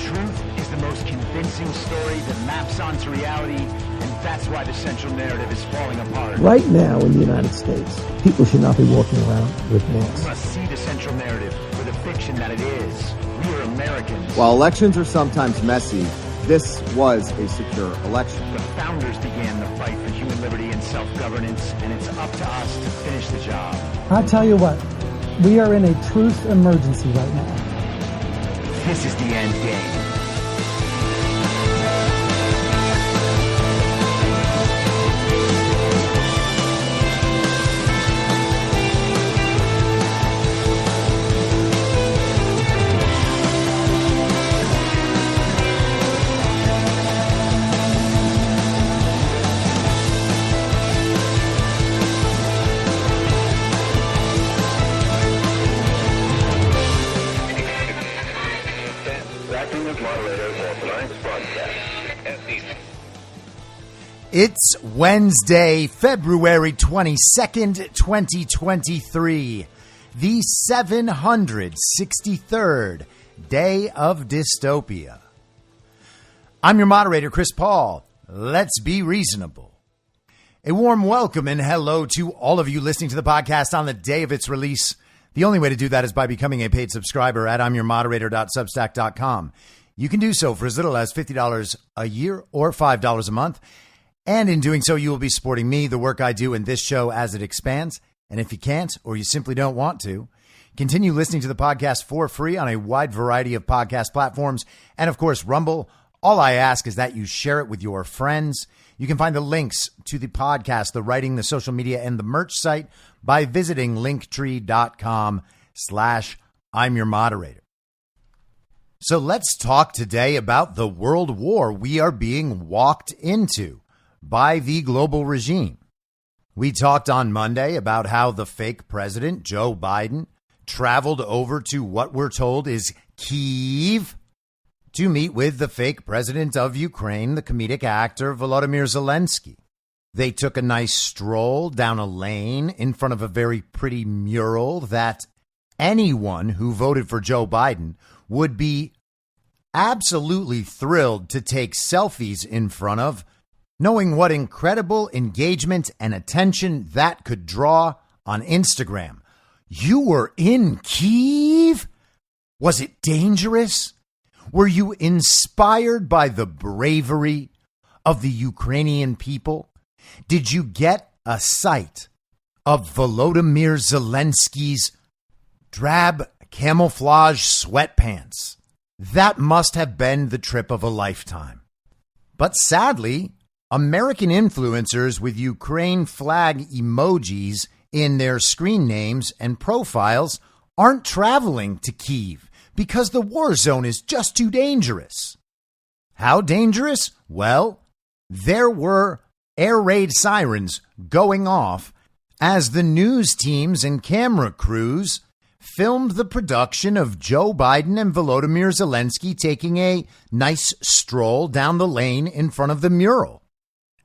truth is the most convincing story that maps onto reality, and that's why the central narrative is falling apart. Right now in the United States, people should not be walking around with masks. We must see the central narrative for the fiction that it is. We are Americans. While elections are sometimes messy, this was a secure election. The founders began the fight for human liberty and self-governance, and it's up to us to finish the job. I'll tell you what, we are in a truth emergency right now. This is the end game. It's Wednesday, February 22nd, 2023, the 763rd day of dystopia. I'm your moderator, Chris Paul. Let's be reasonable. A warm welcome and hello to all of you listening to the podcast on the day of its release. The only way to do that is by becoming a paid subscriber at imyourmoderator.substack.com. You can do so for as little as $50 a year or $5 a month. And in doing so, you will be supporting me, the work I do, and this show as it expands. And if you can't, or you simply don't want to, continue listening to the podcast for free on a wide variety of podcast platforms. And of course, Rumble. All I ask is that you share it with your friends. You can find the links to the podcast, the writing, the social media, and the merch site by visiting linktree.com/I'm your moderator. So let's talk today about the world war we are being walked into by the global regime. We talked on Monday about how the fake president, Joe Biden, traveled over to what we're told is Kyiv to meet with the fake president of Ukraine, the comedic actor Vladimir Zelensky. They took a nice stroll down a lane in front of a very pretty mural that anyone who voted for Joe Biden would be absolutely thrilled to take selfies in front of, knowing what incredible engagement and attention that could draw on Instagram. You were in Kyiv? Was it dangerous? Were you inspired by the bravery of the Ukrainian people? Did you get a sight of Volodymyr Zelensky's drab camouflage sweatpants? That must have been the trip of a lifetime. But sadly, American influencers with Ukraine flag emojis in their screen names and profiles aren't traveling to Kyiv because the war zone is just too dangerous. How dangerous? Well, there were air raid sirens going off as the news teams and camera crews filmed the production of Joe Biden and Volodymyr Zelensky taking a nice stroll down the lane in front of the mural.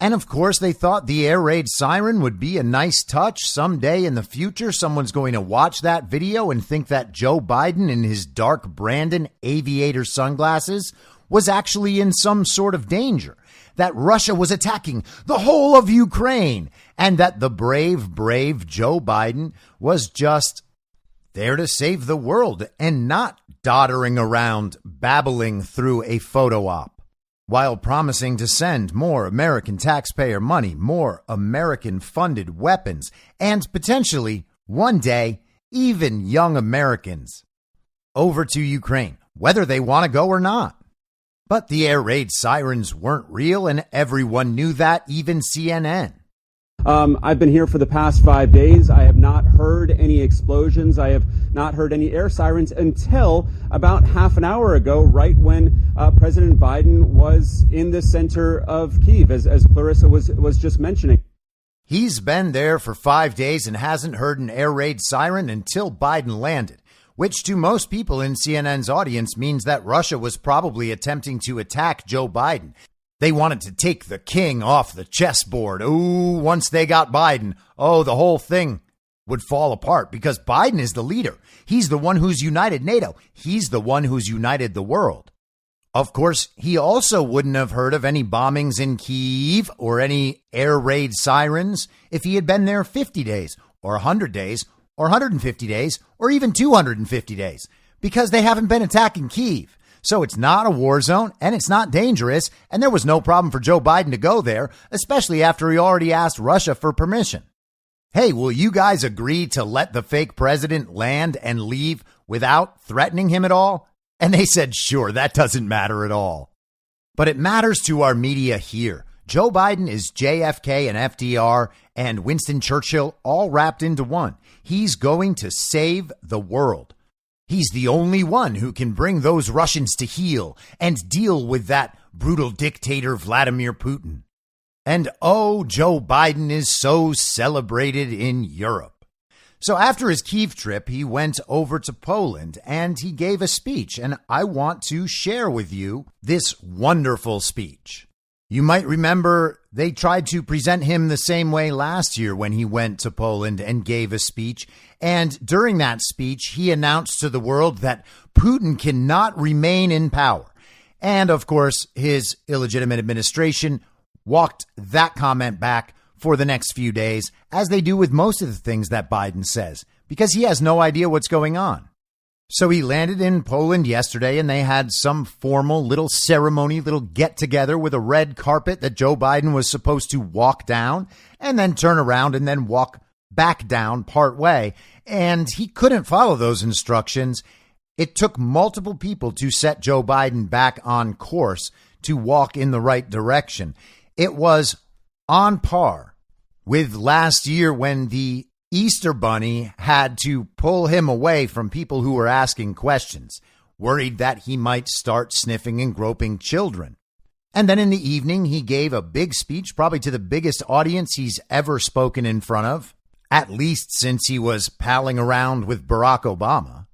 And of course, they thought the air raid siren would be a nice touch. Someday in the future, someone's going to watch that video and think that Joe Biden in his dark Brandon aviator sunglasses was actually in some sort of danger, that Russia was attacking the whole of Ukraine, and that the brave Joe Biden was just there to save the world and not doddering around babbling through a photo op, while promising to send more American taxpayer money, more American-funded weapons, and potentially, one day, even young Americans over to Ukraine, whether they want to go or not. But the air raid sirens weren't real, and everyone knew that, even CNN. I've been here for the past 5 days. I have not heard any explosions. I have not heard any air sirens until about half an hour ago, right when President Biden was in the center of Kyiv, as Clarissa was just mentioning. He's been there for 5 days and hasn't heard an air raid siren until Biden landed, which to most people in CNN's audience means that Russia was probably attempting to attack Joe Biden. They wanted to take the king off the chessboard. Ooh, once they got Biden, the whole thing would fall apart because Biden is the leader. He's the one who's united NATO. He's the one who's united the world. Of course, he also wouldn't have heard of any bombings in Kyiv or any air raid sirens if he had been there 50 days or 100 days or 150 days or even 250 days, because they haven't been attacking Kyiv. So it's not a war zone and it's not dangerous, and there was no problem for Joe Biden to go there, especially after he already asked Russia for permission. Hey, will you guys agree to let the fake president land and leave without threatening him at all? And they said, sure, that doesn't matter at all. But it matters to our media here. Joe Biden is JFK and FDR and Winston Churchill all wrapped into one. He's going to save the world. He's the only one who can bring those Russians to heel and deal with that brutal dictator Vladimir Putin. And oh, Joe Biden is so celebrated in Europe. So after his Kyiv trip, he went over to Poland and he gave a speech, and I want to share with you this wonderful speech. You might remember they tried to present him the same way last year when he went to Poland and gave a speech. And during that speech, he announced to the world that Putin cannot remain in power. And of course, his illegitimate administration walked that comment back for the next few days, as they do with most of the things that Biden says, because he has no idea what's going on. So he landed in Poland yesterday, and they had some formal little ceremony, little get together with a red carpet that Joe Biden was supposed to walk down and then turn around and then walk back down part way. And he couldn't follow those instructions. It took multiple people to set Joe Biden back on course to walk in the right direction. It was on par with last year when the Easter Bunny had to pull him away from people who were asking questions, worried that he might start sniffing and groping children. And then in the evening, he gave a big speech, probably to the biggest audience he's ever spoken in front of, at least since he was palling around with Barack Obama.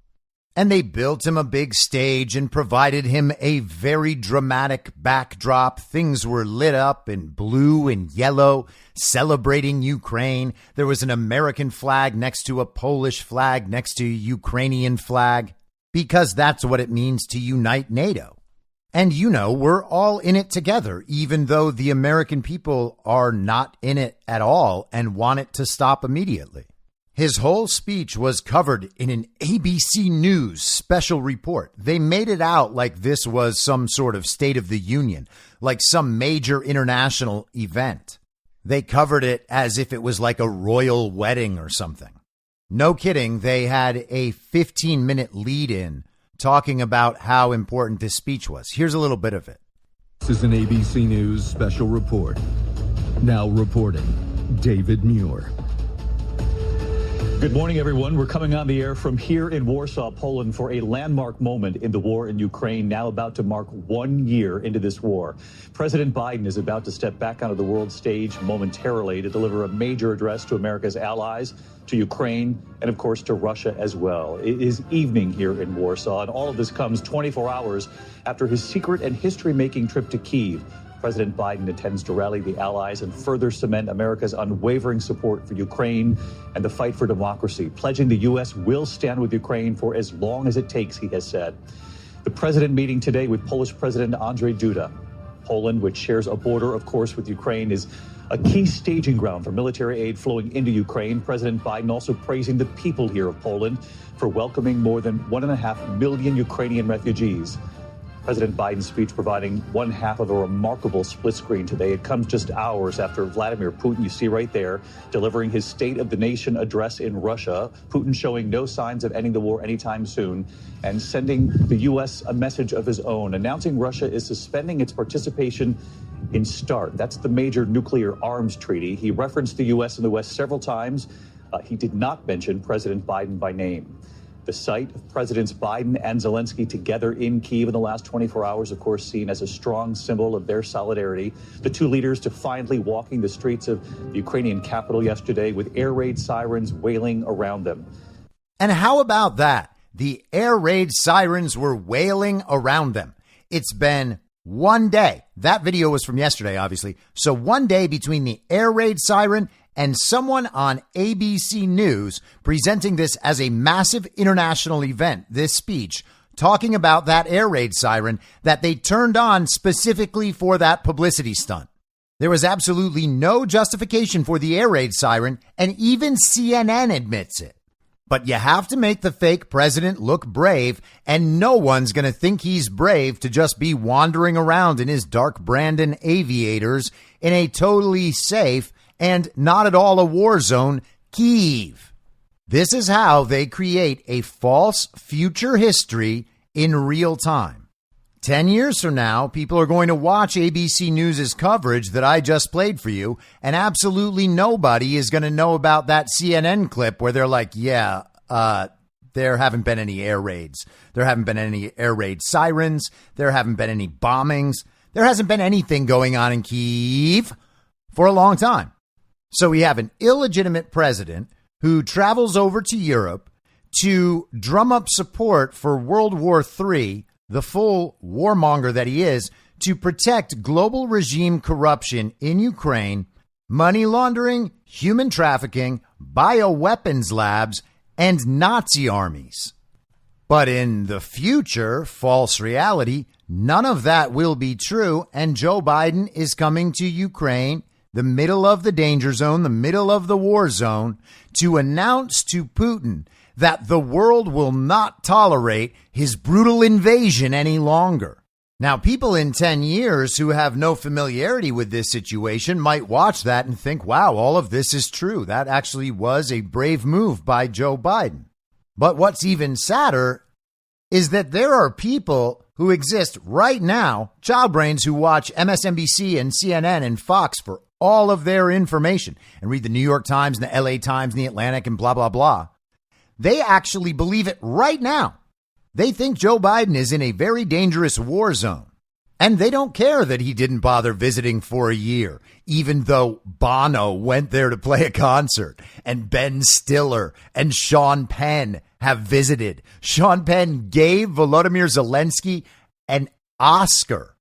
And they built him a big stage and provided him a very dramatic backdrop. Things were lit up in blue and yellow, celebrating Ukraine. There was an American flag next to a Polish flag, next to a Ukrainian flag, because that's what it means to unite NATO. And, you know, we're all in it together, even though the American people are not in it at all and want it to stop immediately. His whole speech was covered in an ABC News special report. They made it out like this was some sort of State of the Union, like some major international event. They covered it as if it was like a royal wedding or something. No kidding, they had a 15-minute lead-in talking about how important this speech was. Here's a little bit of it. This is an ABC News special report. Now reporting, David Muir. Good morning, everyone. We're coming on the air from here in Warsaw, Poland, for a landmark moment in the war in Ukraine, now about to mark 1 year into this war. President Biden is about to step back onto the world stage momentarily to deliver a major address to America's allies, to Ukraine, and of course to Russia as well. It is evening here in Warsaw, and all of this comes 24 hours after his secret and history-making trip to Kyiv. President Biden intends to rally the allies and further cement America's unwavering support for Ukraine and the fight for democracy, pledging the U.S. will stand with Ukraine for as long as it takes, he has said. The president meeting today with Polish President Andrzej Duda. Poland, which shares a border, of course, with Ukraine, is a key staging ground for military aid flowing into Ukraine. President Biden also praising the people here of Poland for welcoming more than 1.5 million Ukrainian refugees. President Biden's speech providing one half of a remarkable split screen today. It comes just hours after Vladimir Putin, you see right there, delivering his State of the Nation address in Russia. Putin showing no signs of ending the war anytime soon and sending the U.S. a message of his own, announcing Russia is suspending its participation in START. That's the major nuclear arms treaty. He referenced the U.S. and the West several times. He did not mention President Biden by name. The sight of Presidents Biden and Zelensky together in Kyiv in the last 24 hours, of course, seen as a strong symbol of their solidarity. The two leaders defiantly walking the streets of the Ukrainian capital yesterday with air raid sirens wailing around them. And how about that? The air raid sirens were wailing around them. It's been 1 day. That video was from yesterday, obviously. So 1 day between the air raid siren and someone on ABC News presenting this as a massive international event, this speech, talking about that air raid siren that they turned on specifically for that publicity stunt. There was absolutely no justification for the air raid siren, and even CNN admits it. But you have to make the fake president look brave, and no one's going to think he's brave to just be wandering around in his dark Brandon aviators in a totally safe and not at all a war zone, Kyiv. This is how they create a false future history in real time. 10 years from now, people are going to watch ABC News' coverage that I just played for you, and absolutely nobody is going to know about that CNN clip where they're like, there haven't been any air raids. There haven't been any air raid sirens. There haven't been any bombings. There hasn't been anything going on in Kyiv for a long time. So we have an illegitimate president who travels over to Europe to drum up support for World War III, the full warmonger that he is, to protect global regime corruption in Ukraine, money laundering, human trafficking, bioweapons labs, and Nazi armies. But in the future, false reality, none of that will be true, and Joe Biden is coming to Ukraine, the middle of the danger zone, the middle of the war zone, to announce to Putin that the world will not tolerate his brutal invasion any longer. Now, people in 10 years who have no familiarity with this situation might watch that and think, wow, all of this is true. That actually was a brave move by Joe Biden. But what's even sadder is that there are people who exist right now, child brains who watch MSNBC and CNN and Fox for all of their information and read the New York Times and the LA Times and the Atlantic and blah, blah, blah. They actually believe it right now. They think Joe Biden is in a very dangerous war zone. And they don't care that he didn't bother visiting for a year, even though Bono went there to play a concert and Ben Stiller and Sean Penn have visited. Sean Penn gave Volodymyr Zelensky an Oscar,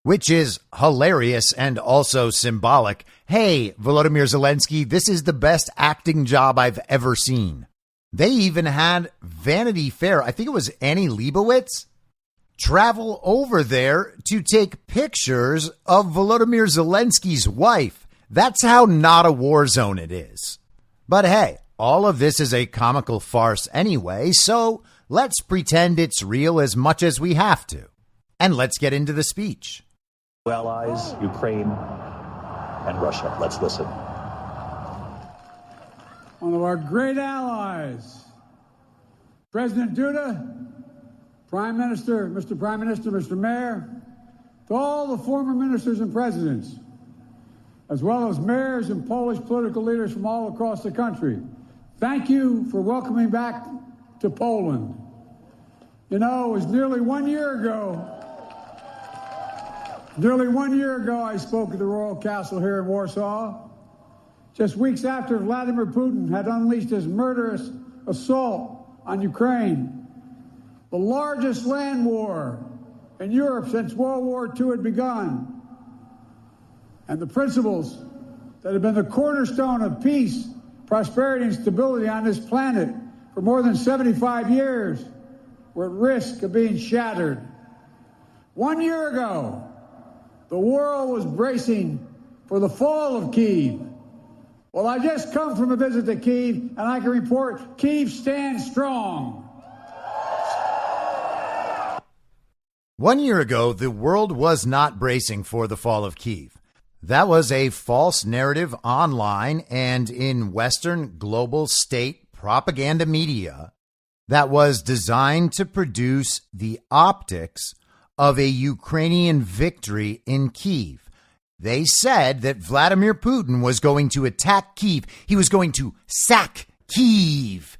which is hilarious and also symbolic. Hey, Volodymyr Zelensky, this is the best acting job I've ever seen. They even had Vanity Fair, I think it was Annie Leibovitz, travel over there to take pictures of Volodymyr Zelensky's wife. That's how not a war zone it is. But hey, all of this is a comical farce anyway, so let's pretend it's real as much as we have to. And let's get into the speech. Allies, Ukraine, and Russia. Let's listen. One of our great allies, President Duda, Prime Minister, Mr. Mayor, to all the former ministers and presidents, as well as mayors and Polish political leaders from all across the country, thank you for welcoming back to Poland. You know, it was nearly 1 year ago I spoke at the Royal Castle here in Warsaw, just weeks after Vladimir Putin had unleashed his murderous assault on Ukraine, the largest land war in Europe since World War II had begun. And the principles that have been the cornerstone of peace, prosperity, and stability on this planet for more than 75 years were at risk of being shattered. 1 year ago, the world was bracing for the fall of Kyiv. Well, I just come from a visit to Kyiv, and I can report Kyiv stands strong. 1 year ago, the world was not bracing for the fall of Kyiv. That was a false narrative online and in Western global state propaganda media that was designed to produce the optics of a Ukrainian victory in Kyiv. They said that Vladimir Putin was going to attack Kyiv. He was going to sack Kyiv.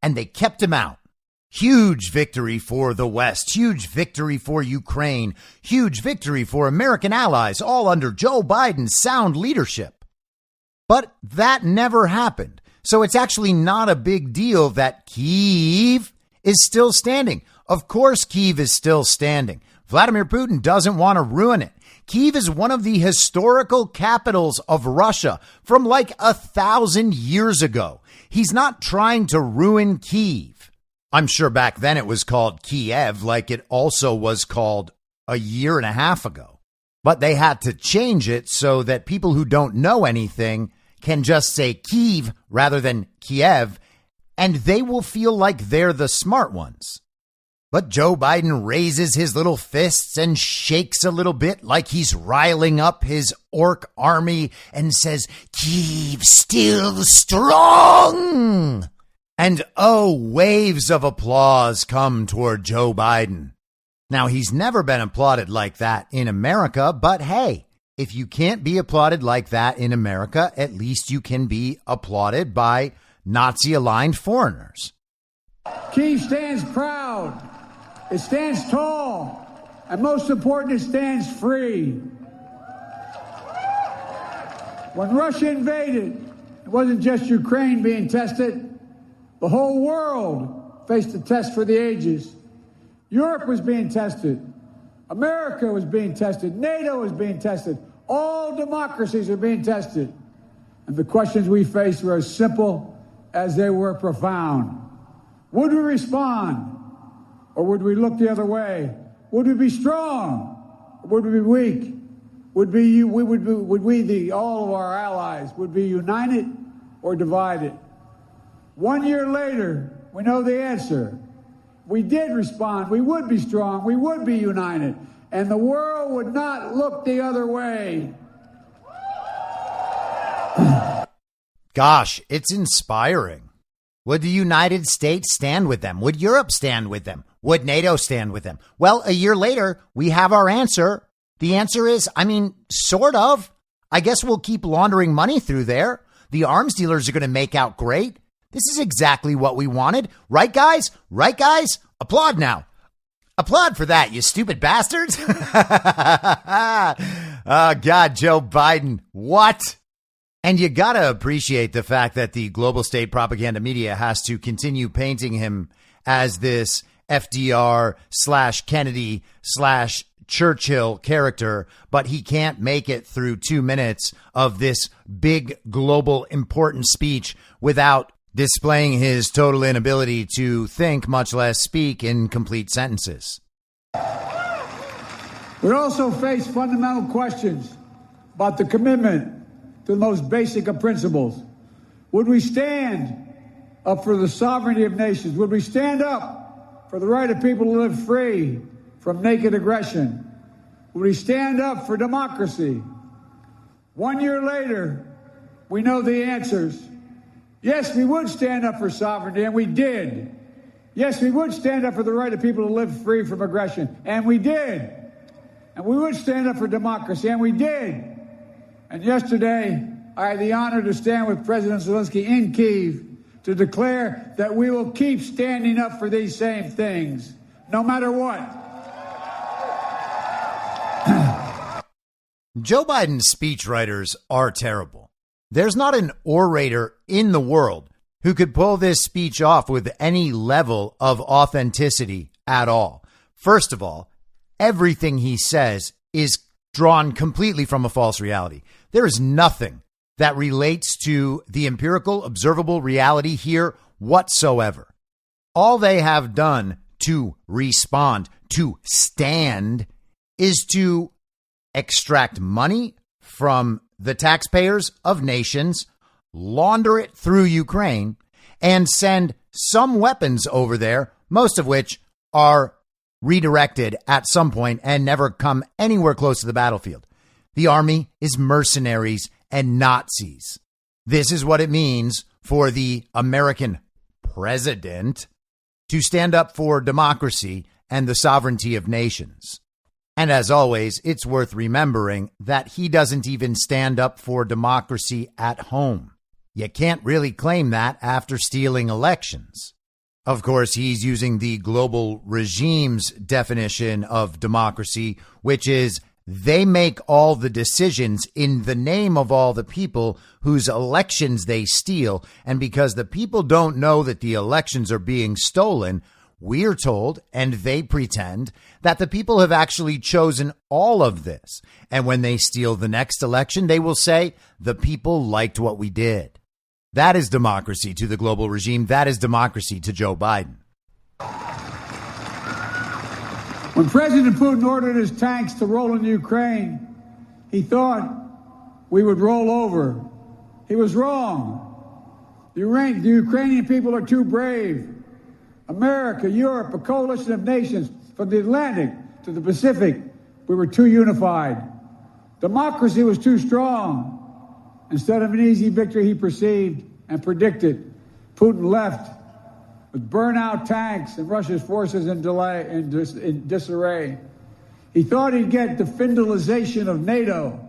And they kept him out. Huge victory for the West. Huge victory for Ukraine. Huge victory for American allies, all under Joe Biden's sound leadership. But that never happened. So it's actually not a big deal that Kyiv is still standing. Of course, Kyiv is still standing. Vladimir Putin doesn't want to ruin it. Kyiv is one of the historical capitals of Russia from like 1,000 years ago. He's not trying to ruin Kyiv. I'm sure back then it was called Kiev, like it also was called a year and a half ago. But they had to change it so that people who don't know anything can just say Kyiv rather than Kiev, and they will feel like they're the smart ones. But Joe Biden raises his little fists and shakes a little bit like he's riling up his orc army and says, Kyiv still strong. And oh, waves of applause come toward Joe Biden. Now, he's never been applauded like that in America, but hey, if you can't be applauded like that in America, at least you can be applauded by Nazi-aligned foreigners. Kyiv stands proud. It stands tall. And most important, it stands free. When Russia invaded, it wasn't just Ukraine being tested. The whole world faced a test for the ages. Europe was being tested. America was being tested. NATO was being tested. All democracies are being tested. And the questions we faced were as simple as they were profound. Would we respond? Or would we look the other way? Would we be strong? Or would we be weak? Would all of our allies, would be united or divided? 1 year later, we know the answer. We did respond. We would be strong. We would be united. And the world would not look the other way. Gosh, it's inspiring. Would the United States stand with them? Would Europe stand with them? Would NATO stand with them? Well, a year later, we have our answer. The answer is, sort of. I guess we'll keep laundering money through there. The arms dealers are going to make out great. This is exactly what we wanted. Right, guys? Right, guys? Applaud now. Applaud for that, you stupid bastards. Oh, God, Joe Biden. What? And you got to appreciate the fact that the global state propaganda media has to continue painting him as this FDR/Kennedy/Churchill character, but he can't make it through 2 minutes of this big global important speech without displaying his total inability to think, much less speak in complete sentences. We also face fundamental questions about the commitment to the most basic of principles. Would we stand up for the sovereignty of nations? Would we stand up for the right of people to live free from naked aggression? Would we stand up for democracy? 1 year later, we know the answers. Yes, we would stand up for sovereignty, and we did. Yes, we would stand up for the right of people to live free from aggression, and we did. And we would stand up for democracy, and we did. And yesterday, I had the honor to stand with President Zelensky in Kyiv to declare that we will keep standing up for these same things, no matter what. Joe Biden's speechwriters are terrible. There's not an orator in the world who could pull this speech off with any level of authenticity at all. First of all, everything he says is drawn completely from a false reality. There is nothing that relates to the empirical, observable reality here whatsoever. All they have done to respond, to stand, is to extract money from the taxpayers of nations, launder it through Ukraine, and send some weapons over there, most of which are redirected at some point and never come anywhere close to the battlefield. The army is mercenaries and Nazis. This is what it means for the American president to stand up for democracy and the sovereignty of nations. And as always, it's worth remembering that he doesn't even stand up for democracy at home. You can't really claim that after stealing elections. Of course, he's using the global regime's definition of democracy, which is they make all the decisions in the name of all the people whose elections they steal. And because the people don't know that the elections are being stolen, we're told, and they pretend, that the people have actually chosen all of this. And when they steal the next election, they will say, the people liked what we did. That is democracy to the global regime. That is democracy to Joe Biden. When President Putin ordered his tanks to roll into Ukraine, he thought we would roll over. He was wrong. The Ukrainian people are too brave. America, Europe, a coalition of nations from the Atlantic to the Pacific, we were too unified. Democracy was too strong. Instead of an easy victory he perceived and predicted, Putin left with burnout tanks and Russia's forces in disarray. He thought he'd get the Finlandization of NATO.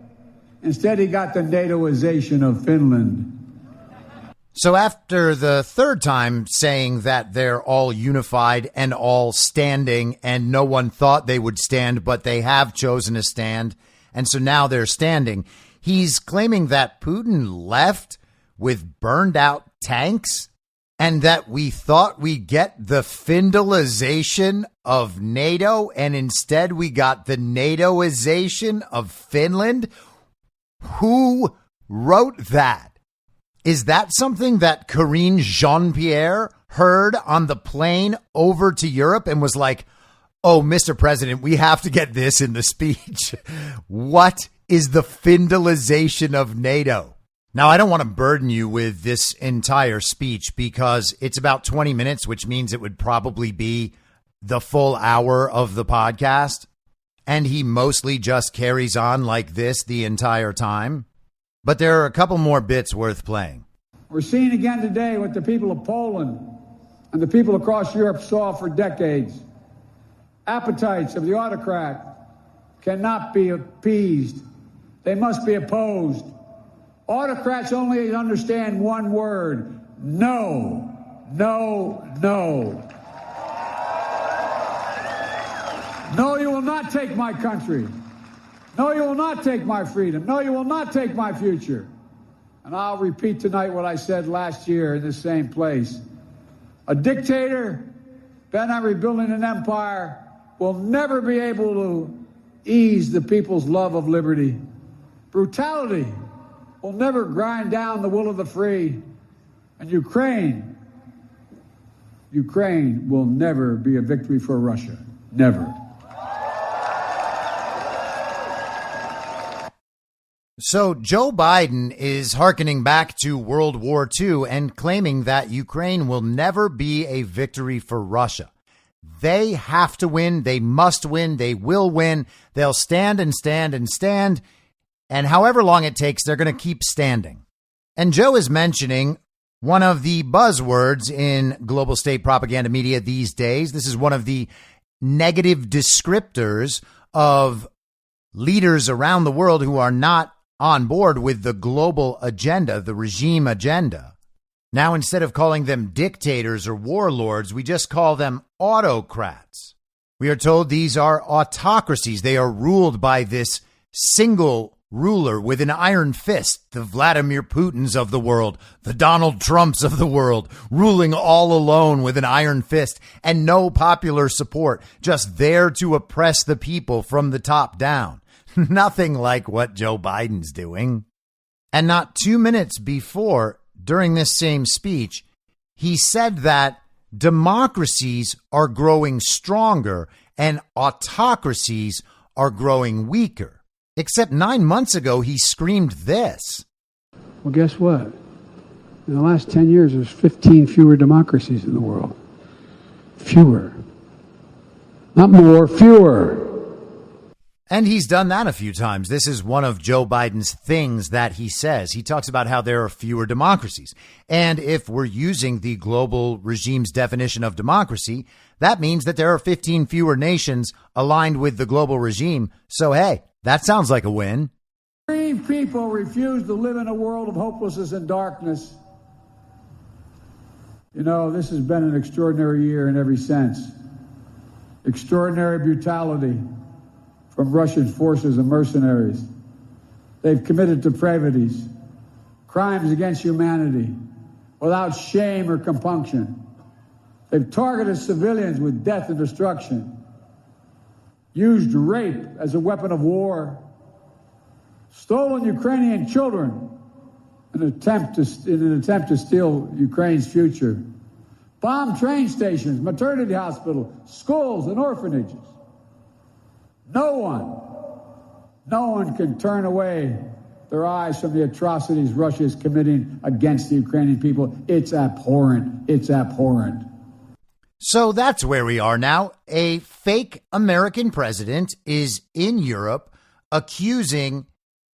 Instead, he got the NATOization of Finland. So after the third time saying that they're all unified and all standing and no one thought they would stand, but they have chosen to stand, and so now they're standing, he's claiming that Putin left with burned out tanks and that we thought we'd get the Finlandization of NATO and instead we got the NATOization of Finland. Who wrote that? Is that something that Karine Jean-Pierre heard on the plane over to Europe and was like, oh, Mr. President, we have to get this in the speech. What is the Finlandization of NATO? Now, I don't want to burden you with this entire speech because it's about 20 minutes, which means it would probably be the full hour of the podcast. And he mostly just carries on like this the entire time. But there are a couple more bits worth playing. We're seeing again today what the people of Poland and the people across Europe saw for decades. Appetites of the autocrat cannot be appeased. They must be opposed. Autocrats only understand one word: no, no, no. No, you will not take my country. No, you will not take my freedom. No, you will not take my future. And I'll repeat tonight what I said last year in this same place. A dictator bent on rebuilding an empire will never be able to ease the people's love of liberty. Brutality will never grind down the will of the free. And Ukraine will never be a victory for Russia. Never. So Joe Biden is hearkening back to World War II and claiming that Ukraine will never be a victory for Russia. They have to win. They must win. They will win. They'll stand and stand and stand. And however long it takes, they're going to keep standing. And Joe is mentioning one of the buzzwords in global state propaganda media these days. This is one of the negative descriptors of leaders around the world who are not on board with the global agenda, the regime agenda. Now, instead of calling them dictators or warlords, we just call them autocrats. We are told these are autocracies. They are ruled by this single ruler with an iron fist, the Vladimir Putins of the world, the Donald Trumps of the world, ruling all alone with an iron fist and no popular support, just there to oppress the people from the top down. Nothing like what Joe Biden's doing. And not 2 minutes before, during this same speech, he said that democracies are growing stronger and autocracies are growing weaker. Except 9 months ago, he screamed this. Well, guess what? In the last 10 years, there's 15 fewer democracies in the world. Fewer. Not more, fewer. And he's done that a few times. This is one of Joe Biden's things that he says. He talks about how there are fewer democracies. And if we're using the global regime's definition of democracy, that means that there are 15 fewer nations aligned with the global regime. So, hey, that sounds like a win. Free people refuse to live in a world of hopelessness and darkness. You know, this has been an extraordinary year in every sense. Extraordinary brutality from Russian forces and mercenaries. They've committed depravities, crimes against humanity, without shame or compunction. They've targeted civilians with death and destruction, used rape as a weapon of war, stolen Ukrainian children in an attempt to steal Ukraine's future, Bomb train stations, maternity hospitals, schools, and orphanages. No one can turn away their eyes from the atrocities Russia is committing against the Ukrainian people. It's abhorrent. It's abhorrent. So that's where we are now. A fake American president is in Europe accusing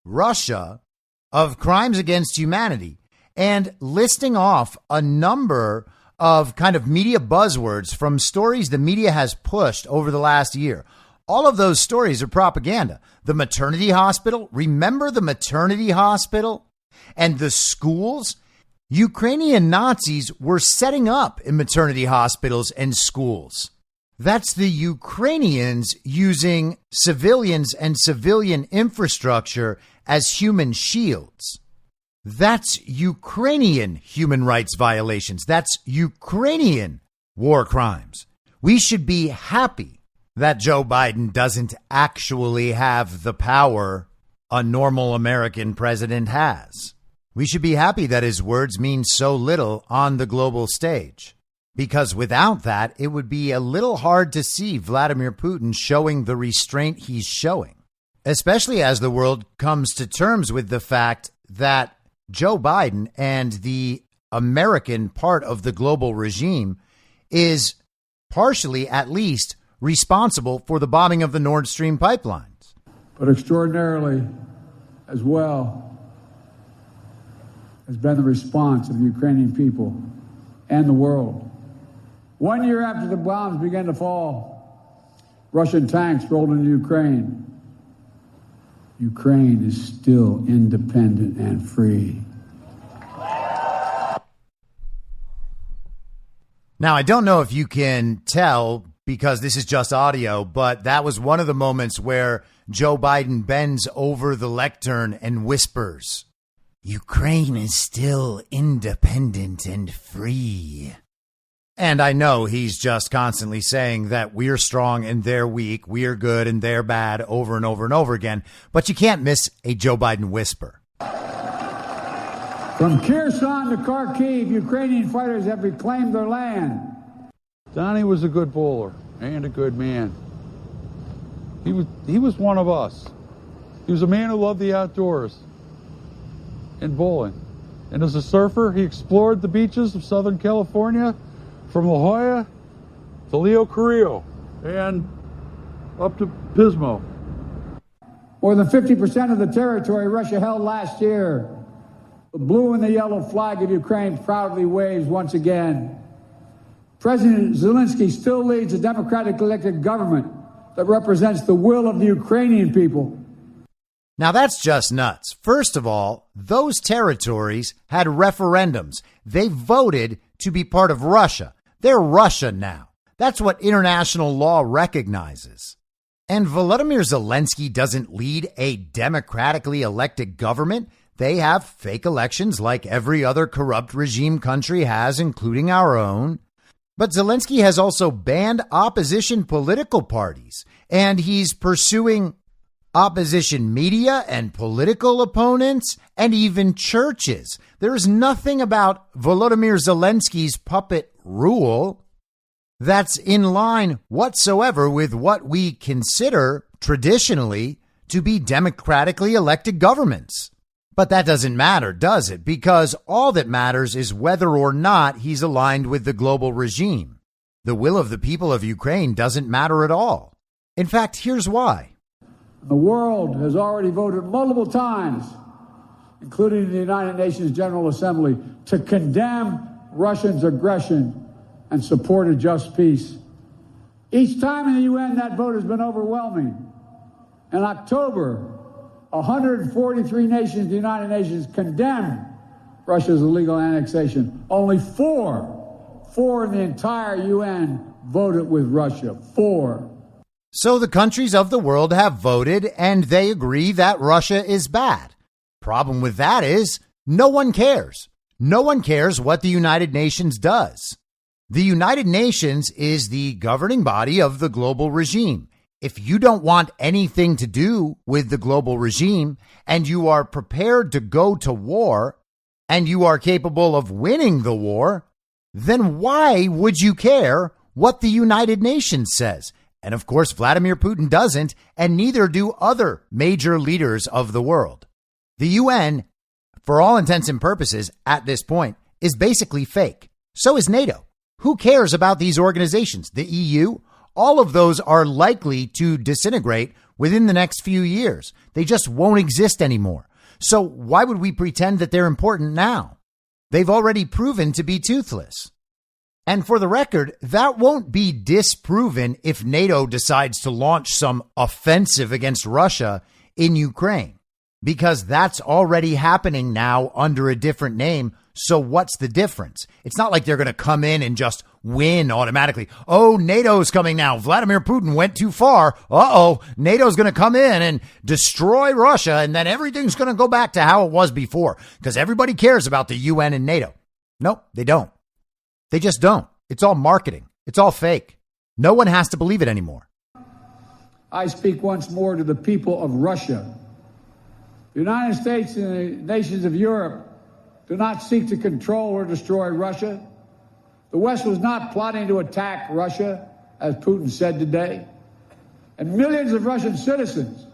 Russia of crimes against humanity and listing off a number of kind of media buzzwords from stories the media has pushed over the last year. All of those stories are propaganda. The maternity hospital, remember the maternity hospital and the schools? Ukrainian Nazis were setting up in maternity hospitals and schools. That's the Ukrainians using civilians and civilian infrastructure as human shields. That's Ukrainian human rights violations. That's Ukrainian war crimes. We should be happy that Joe Biden doesn't actually have the power a normal American president has. We should be happy that his words mean so little on the global stage, because without that, it would be a little hard to see Vladimir Putin showing the restraint he's showing, especially as the world comes to terms with the fact that Joe Biden and the American part of the global regime is partially, at least, responsible for the bombing of the Nord Stream pipelines. But extraordinarily, as well, has been the response of the Ukrainian people and the world. 1 year after the bombs began to fall, Russian tanks rolled into Ukraine. Ukraine is still independent and free. Now, I don't know if you can tell because this is just audio, but that was one of the moments where Joe Biden bends over the lectern and whispers, "Ukraine is still independent and free." And I know he's just constantly saying that we're strong and they're weak, we're good and they're bad over and over and over again. But you can't miss a Joe Biden whisper. From Kherson to Kharkiv, Ukrainian fighters have reclaimed their land. Donnie was a good bowler and a good man. He was one of us. He was a man who loved the outdoors and bowling. And as a surfer, he explored the beaches of Southern California from La Jolla to Leo Carrillo and up to Pismo. More than 50% of the territory Russia held last year. The blue and the yellow flag of Ukraine proudly waves once again. President Zelensky still leads a democratically elected government that represents the will of the Ukrainian people. Now, that's just nuts. First of all, those territories had referendums. They voted to be part of Russia. They're Russia now. That's what international law recognizes. And Volodymyr Zelensky doesn't lead a democratically elected government. They have fake elections like every other corrupt regime country has, including our own. But Zelensky has also banned opposition political parties, and he's pursuing opposition media and political opponents and even churches. There is nothing about Volodymyr Zelensky's puppet rule that's in line whatsoever with what we consider traditionally to be democratically elected governments. But that doesn't matter, does it? Because all that matters is whether or not he's aligned with the global regime. The will of the people of Ukraine doesn't matter at all. In fact, here's why. The world has already voted multiple times, including the United Nations General Assembly, to condemn Russia's aggression and support a just peace. Each time in the UN, that vote has been overwhelming. In October, 143 nations of the United Nations condemned Russia's illegal annexation. Only four in the entire UN voted with Russia. 4. So the countries of the world have voted and they agree that Russia is bad. Problem with that is no one cares. No one cares what the United Nations does. The United Nations is the governing body of the global regime. If you don't want anything to do with the global regime and you are prepared to go to war and you are capable of winning the war, then why would you care what the United Nations says? And of course, Vladimir Putin doesn't, and neither do other major leaders of the world. The UN, for all intents and purposes at this point, is basically fake. So is NATO. Who cares about these organizations? The EU? All of those are likely to disintegrate within the next few years. They just won't exist anymore. So why would we pretend that they're important now? They've already proven to be toothless. And for the record, that won't be disproven if NATO decides to launch some offensive against Russia in Ukraine, because that's already happening now under a different name. So what's the difference? It's not like they're going to come in and just win automatically. Oh, NATO's coming now. Vladimir Putin went too far. NATO's going to come in and destroy Russia, and then everything's going to go back to how it was before because everybody cares about the UN and NATO. Nope, they don't. They just don't. It's all marketing. It's all fake. No one has to believe it anymore. I speak once more to the people of Russia. The United States and the nations of Europe do not seek to control or destroy Russia. The West was not plotting to attack Russia, as Putin said today. And millions of Russian citizens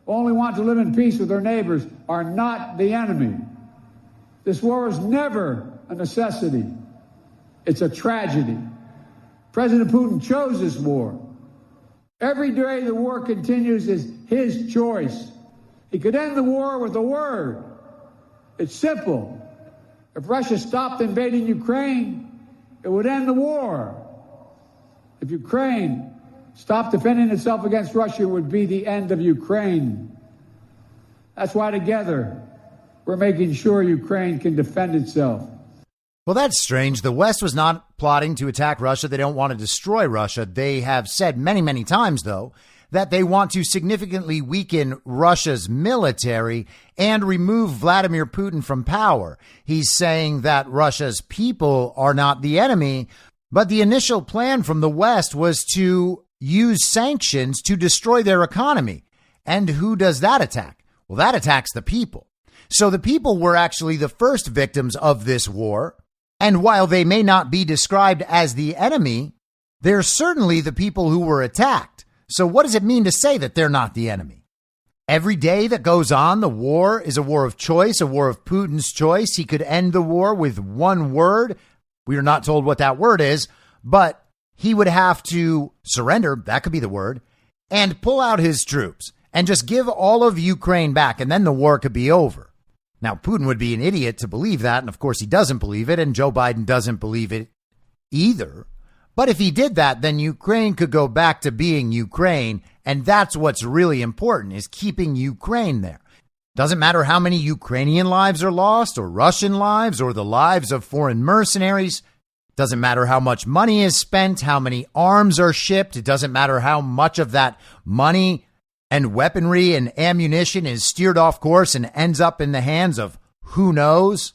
who only want to live in peace with their neighbors are not the enemy. This war was never a necessity. It's a tragedy. President Putin chose this war. Every day the war continues is his choice. He could end the war with a word. It's simple. If Russia stopped invading Ukraine, it would end the war. If Ukraine stopped defending itself against Russia, it would be the end of Ukraine. That's why together we're making sure Ukraine can defend itself. Well, that's strange. The West was not plotting to attack Russia. They don't want to destroy Russia. They have said many, many times, though, that they want to significantly weaken Russia's military and remove Vladimir Putin from power. He's saying that Russia's people are not the enemy, but the initial plan from the West was to use sanctions to destroy their economy. And who does that attack? Well, that attacks the people. So the people were actually the first victims of this war. And while they may not be described as the enemy, they're certainly the people who were attacked. So what does it mean to say that they're not the enemy? Every day that goes on, the war is a war of choice, a war of Putin's choice. He could end the war with one word. We are not told what that word is, but he would have to surrender. That could be the word, and pull out his troops and just give all of Ukraine back. And then the war could be over. Now, Putin would be an idiot to believe that. And of course, he doesn't believe it. And Joe Biden doesn't believe it either. But if he did that, then Ukraine could go back to being Ukraine. And that's what's really important, is keeping Ukraine there. Doesn't matter how many Ukrainian lives are lost or Russian lives or the lives of foreign mercenaries. Doesn't matter how much money is spent, how many arms are shipped. It doesn't matter how much of that money and weaponry and ammunition is steered off course and ends up in the hands of who knows.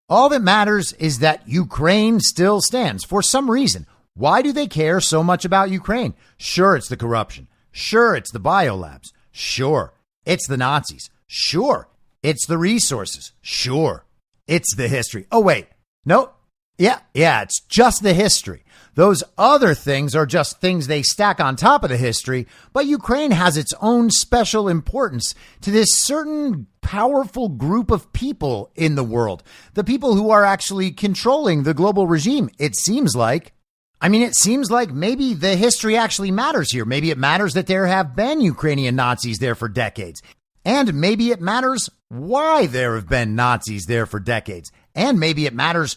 All that matters is that Ukraine still stands for some reason. Why do they care so much about Ukraine? Sure, it's the corruption. Sure, it's the biolabs. Sure, it's the Nazis. Sure, it's the resources. Sure, it's the history. Oh, wait. No. Yeah, it's just the history. Those other things are just things they stack on top of the history, but Ukraine has its own special importance to this certain powerful group of people in the world, the people who are actually controlling the global regime. It seems like maybe the history actually matters here. Maybe it matters that there have been Ukrainian Nazis there for decades. And maybe it matters why there have been Nazis there for decades. And maybe it matters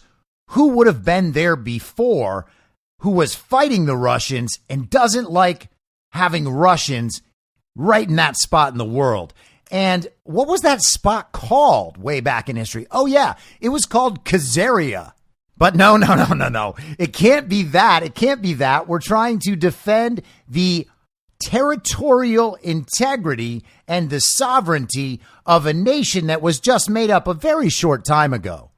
who would have been there before, who was fighting the Russians and doesn't like having Russians right in that spot in the world. And what was that spot called way back in history? Oh, yeah, it was called Khazaria. But no. It can't be that. It can't be that. We're trying to defend the territorial integrity and the sovereignty of a nation that was just made up a very short time ago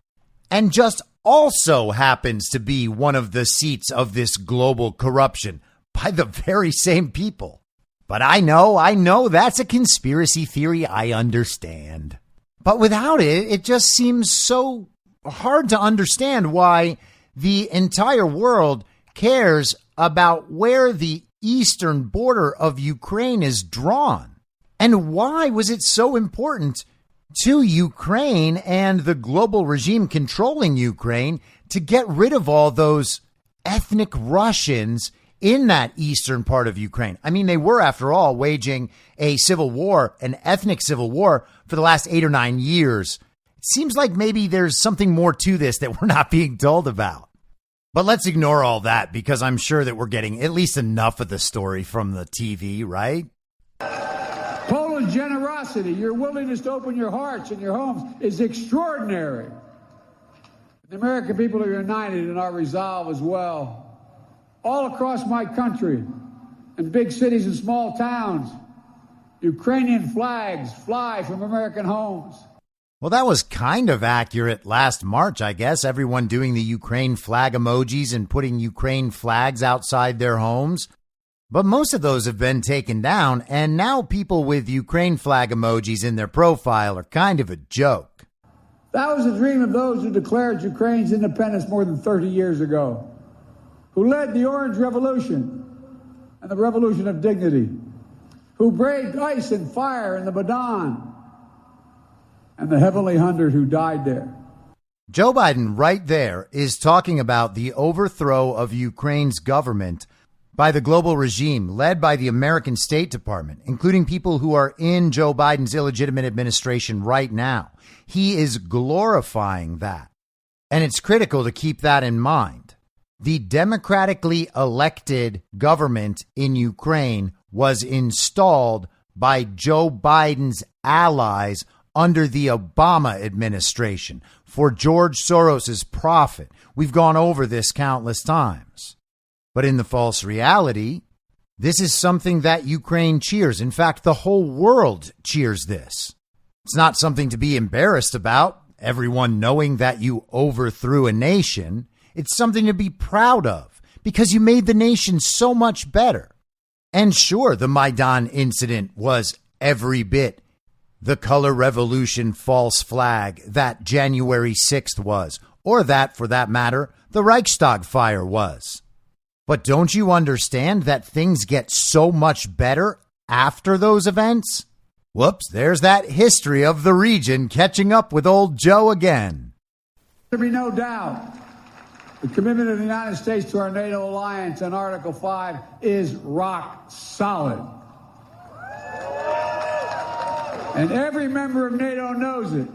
and just also happens to be one of the seats of this global corruption by the very same people. But I know that's a conspiracy theory. I understand. But without it, it just seems so hard to understand why the entire world cares about where the eastern border of Ukraine is drawn. And why was it so important to Ukraine and the global regime controlling Ukraine to get rid of all those ethnic Russians in that eastern part of Ukraine? I mean, they were, after all, waging a civil war, an ethnic civil war, for the last 8 or 9 years. It seems like maybe there's something more to this that we're not being told about. But let's ignore all that, because I'm sure that we're getting at least enough of the story from the TV, right? Poland's generosity, your willingness to open your hearts and your homes is extraordinary. The American people are united in our resolve as well. All across my country, in big cities and small towns, Ukrainian flags fly from American homes. Well, that was kind of accurate last March, I guess. Everyone doing the Ukraine flag emojis and putting Ukraine flags outside their homes. But most of those have been taken down, and now people with Ukraine flag emojis in their profile are kind of a joke. That was the dream of those who declared Ukraine's independence more than 30 years ago, who led the Orange Revolution and the Revolution of Dignity, who braved ice and fire in the Maidan, and the Heavenly 100 who died there. Joe Biden right there is talking about the overthrow of Ukraine's government by the global regime led by the American State Department, including people who are in Joe Biden's illegitimate administration right now. He is glorifying that. And it's critical to keep that in mind. The democratically elected government in Ukraine was installed by Joe Biden's allies under the Obama administration for George Soros's profit. We've gone over this countless times. But in the false reality, this is something that Ukraine cheers. In fact, the whole world cheers this. It's not something to be embarrassed about, everyone knowing that you overthrew a nation. It's something to be proud of because you made the nation so much better. And sure, the Maidan incident was every bit the color revolution false flag that January 6th was, or that, for that matter, the Reichstag fire was. But don't you understand that things get so much better after those events? Whoops, there's that history of the region catching up with old Joe again. There be no doubt the commitment of the United States to our NATO alliance and Article 5 is rock solid. And every member of NATO knows it.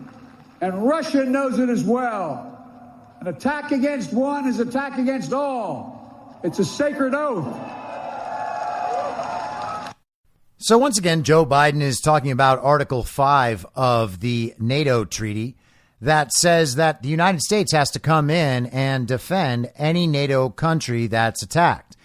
And Russia knows it as well. An attack against one is attack against all. It's a sacred oath. So once again, Joe Biden is talking about Article 5 of the NATO treaty that says that the United States has to come in and defend any NATO country that's attacked.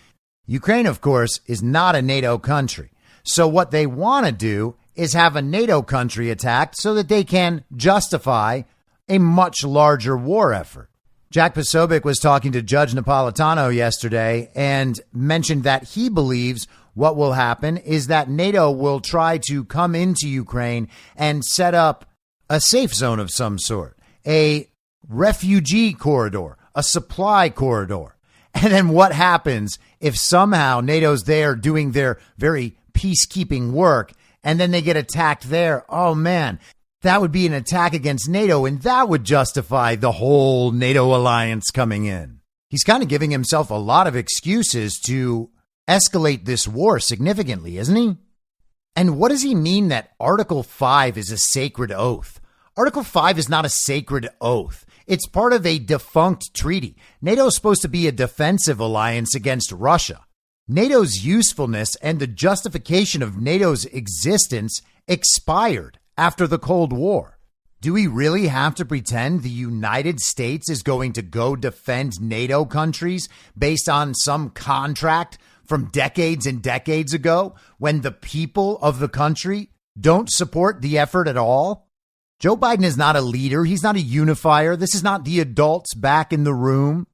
Ukraine, of course, is not a NATO country. So what they want to do is have a NATO country attacked so that they can justify a much larger war effort. Jack Posobiec was talking to Judge Napolitano yesterday and mentioned that he believes what will happen is that NATO will try to come into Ukraine and set up a safe zone of some sort, a refugee corridor, a supply corridor. And then what happens if somehow NATO's there doing their very peacekeeping work and then they get attacked there? Oh, man, that would be an attack against NATO, and that would justify the whole NATO alliance coming in. He's kind of giving himself a lot of excuses to escalate this war significantly, isn't he? And what does he mean that Article 5 is a sacred oath? Article 5 is not a sacred oath. It's part of a defunct treaty. NATO is supposed to be a defensive alliance against Russia. NATO's usefulness and the justification of NATO's existence expired after the Cold War. Do we really have to pretend the United States is going to go defend NATO countries based on some contract from decades and decades ago when the people of the country don't support the effort at all? Joe Biden is not a leader. He's not a unifier. This is not the adults back in the room.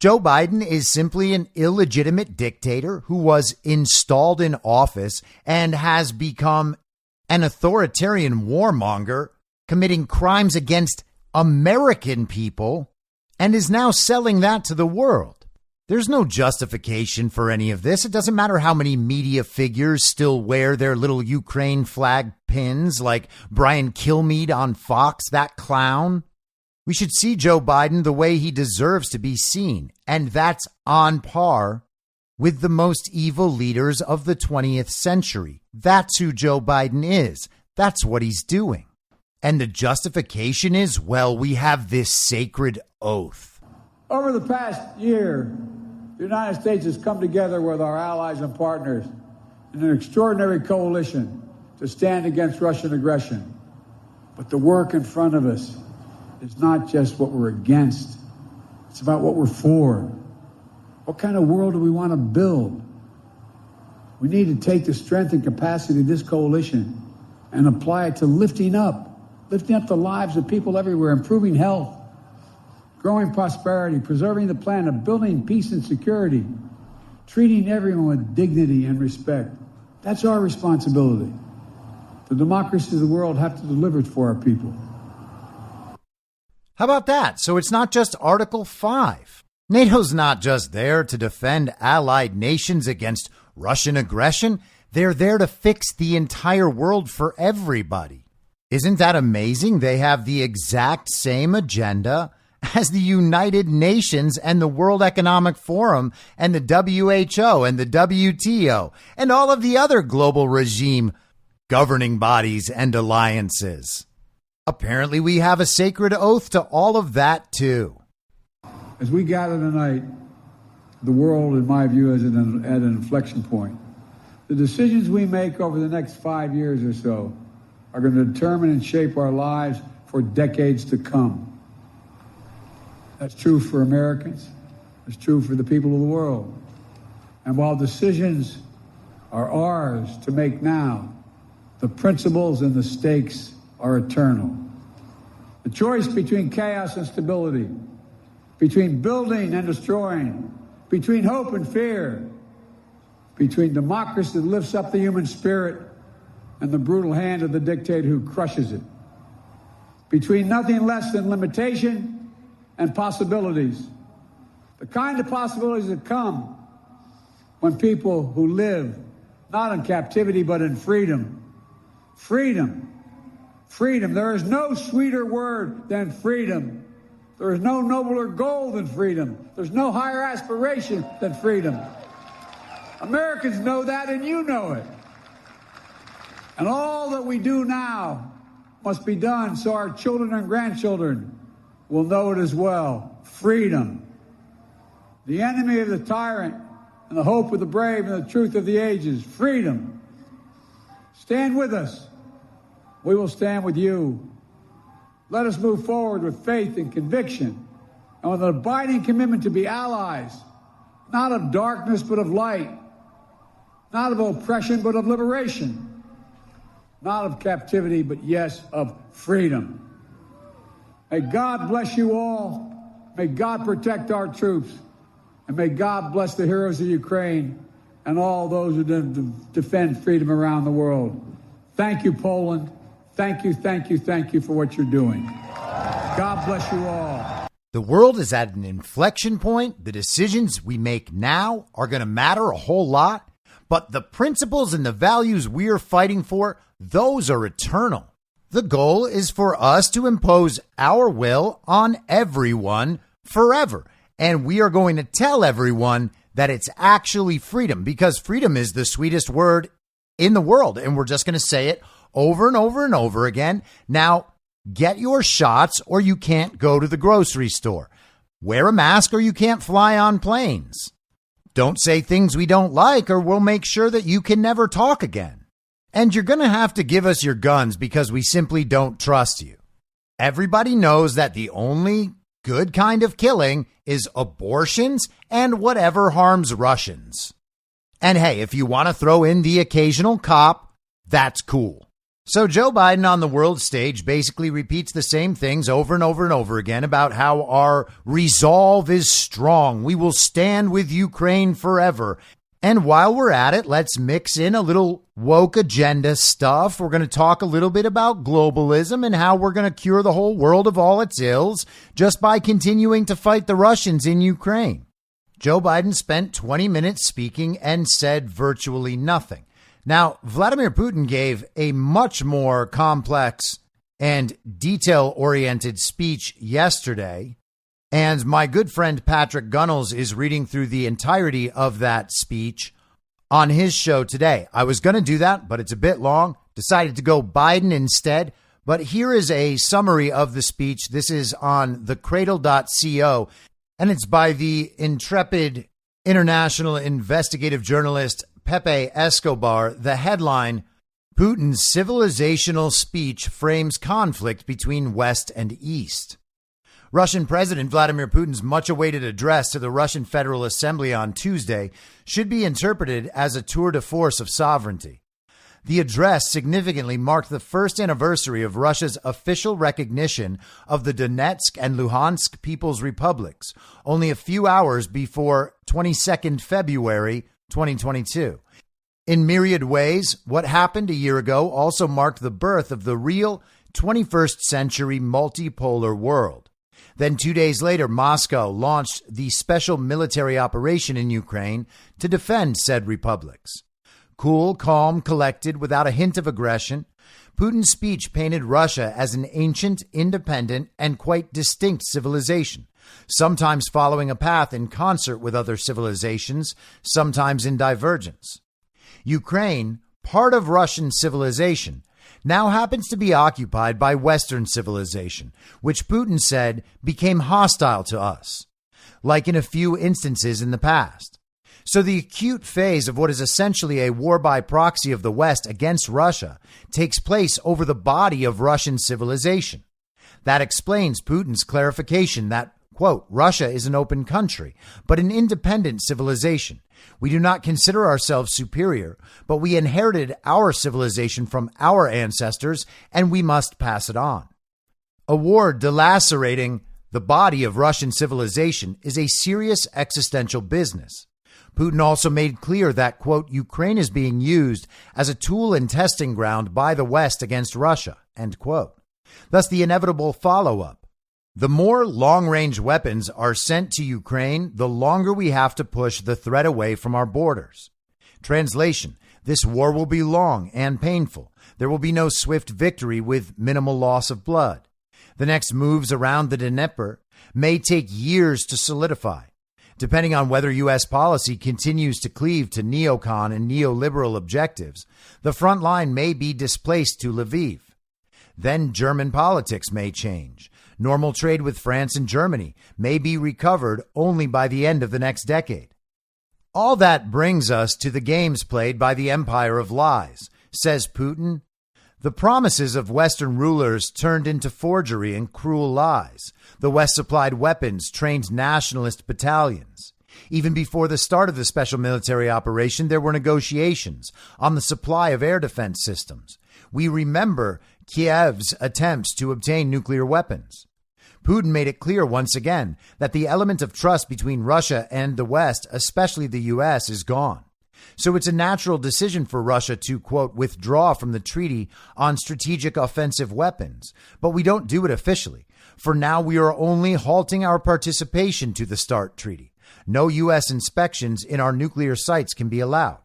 Joe Biden is simply an illegitimate dictator who was installed in office and has become an authoritarian warmonger committing crimes against American people and is now selling that to the world. There's no justification for any of this. It doesn't matter how many media figures still wear their little Ukraine flag pins, like Brian Kilmeade on Fox, that clown. We should see Joe Biden the way he deserves to be seen, and that's on par with the most evil leaders of the 20th century. That's who Joe Biden is. That's what he's doing. And the justification is, well, we have this sacred oath. Over the past year, the United States has come together with our allies and partners in an extraordinary coalition to stand against Russian aggression. But the work in front of us is not just what we're against. It's about what we're for. What kind of world do we want to build? We need to take the strength and capacity of this coalition and apply it to lifting up the lives of people everywhere, improving health, growing prosperity, preserving the planet, building peace and security, treating everyone with dignity and respect. That's our responsibility. The democracies of the world have to deliver it for our people. How about that? So it's not just Article 5. NATO's not just there to defend allied nations against Russian aggression. They're there to fix the entire world for everybody. Isn't that amazing? They have the exact same agenda as the United Nations and the World Economic Forum and the WHO and the WTO and all of the other global regime governing bodies and alliances. Apparently, we have a sacred oath to all of that, too. As we gather tonight, the world, in my view, is at an inflection point. The decisions we make over the next 5 years or so are going to determine and shape our lives for decades to come. That's true for Americans. It's true for the people of the world. And while decisions are ours to make now, the principles and the stakes are eternal. The choice between chaos and stability, between building and destroying, between hope and fear, between democracy that lifts up the human spirit and the brutal hand of the dictator who crushes it, between nothing less than limitation and possibilities, the kind of possibilities that come when people who live not in captivity but in freedom. Freedom. There is no sweeter word than freedom. There is no nobler goal than freedom. There's no higher aspiration than freedom. Americans know that, and you know it. And all that we do now must be done so our children and grandchildren will know it as well. Freedom. The enemy of the tyrant and the hope of the brave and the truth of the ages. Freedom. Stand with us. We will stand with you. Let us move forward with faith and conviction and with an abiding commitment to be allies, not of darkness but of light, not of oppression but of liberation, not of captivity but yes, of freedom. May God bless you all. May God protect our troops. And may God bless the heroes of Ukraine and all those who defend freedom around the world. Thank you, Poland. Thank you for what you're doing. God bless you all. The world is at an inflection point. The decisions we make now are going to matter a whole lot. But the principles and the values we are fighting for, those are eternal. The goal is for us to impose our will on everyone forever. And we are going to tell everyone that it's actually freedom, because freedom is the sweetest word in the world. And we're just going to say it over and over and over again. Now, get your shots or you can't go to the grocery store. Wear a mask or you can't fly on planes. Don't say things we don't like or we'll make sure that you can never talk again. And you're going to have to give us your guns because we simply don't trust you. Everybody knows that the only good kind of killing is abortions and whatever harms Russians. And hey, if you want to throw in the occasional cop, that's cool. So Joe Biden on the world stage basically repeats the same things over and over and over again about how our resolve is strong. We will stand with Ukraine forever. And while we're at it, let's mix in a little woke agenda stuff. We're going to talk a little bit about globalism and how we're going to cure the whole world of all its ills just by continuing to fight the Russians in Ukraine. Joe Biden spent 20 minutes speaking and said virtually nothing. Now, Vladimir Putin gave a much more complex and detail-oriented speech yesterday. And my good friend Patrick Gunnels is reading through the entirety of that speech on his show today. I was going to do that, but it's a bit long. Decided to go Biden instead. But here is a summary of the speech. This is on thecradle.co, and it's by the intrepid international investigative journalist Pepe Escobar. The headline, Putin's civilizational speech frames conflict between West and East. Russian President Vladimir Putin's much-awaited address to the Russian Federal Assembly on Tuesday should be interpreted as a tour de force of sovereignty. The address significantly marked the first anniversary of Russia's official recognition of the Donetsk and Luhansk People's Republics, only a few hours before 22nd February 2022. In myriad ways, what happened a year ago also marked the birth of the real 21st century multipolar world. Then 2 days later, Moscow launched the special military operation in Ukraine to defend said republics. Cool, calm, collected, without a hint of aggression, Putin's speech painted Russia as an ancient, independent, and quite distinct civilization, sometimes following a path in concert with other civilizations, sometimes in divergence. Ukraine, part of Russian civilization, now happens to be occupied by Western civilization, which Putin said became hostile to us, like in a few instances in the past. So the acute phase of what is essentially a war by proxy of the West against Russia takes place over the body of Russian civilization. That explains Putin's clarification that, quote, Russia is an open country, but an independent civilization. We do not consider ourselves superior, but we inherited our civilization from our ancestors, and we must pass it on. A war delacerating the body of Russian civilization is a serious existential business. Putin also made clear that, quote, Ukraine is being used as a tool and testing ground by the West against Russia, end quote. Thus, the inevitable follow-up. The more long-range weapons are sent to Ukraine, the longer we have to push the threat away from our borders. Translation, this war will be long and painful. There will be no swift victory with minimal loss of blood. The next moves around the Dnieper may take years to solidify. Depending on whether U.S. policy continues to cleave to neocon and neoliberal objectives, the front line may be displaced to Lviv. Then German politics may change. Normal trade with France and Germany may be recovered only by the end of the next decade. All that brings us to the games played by the empire of lies, says Putin. The promises of Western rulers turned into forgery and cruel lies. The West supplied weapons, trained nationalist battalions. Even before the start of the special military operation, there were negotiations on the supply of air defense systems. We remember Kiev's attempts to obtain nuclear weapons. Putin made it clear once again that the element of trust between Russia and the West, especially the U.S., is gone. So it's a natural decision for Russia to, quote, withdraw from the treaty on strategic offensive weapons. But we don't do it officially. For now, we are only halting our participation to the START treaty. No U.S. inspections in our nuclear sites can be allowed.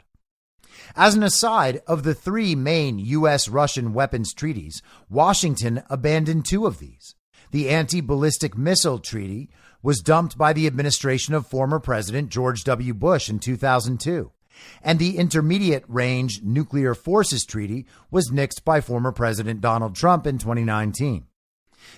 As an aside, of the three main U.S.-Russian weapons treaties, Washington abandoned two of these. The anti-ballistic missile treaty was dumped by the administration of former President George W. Bush in 2002. And the Intermediate Range Nuclear Forces Treaty was nixed by former President Donald Trump in 2019.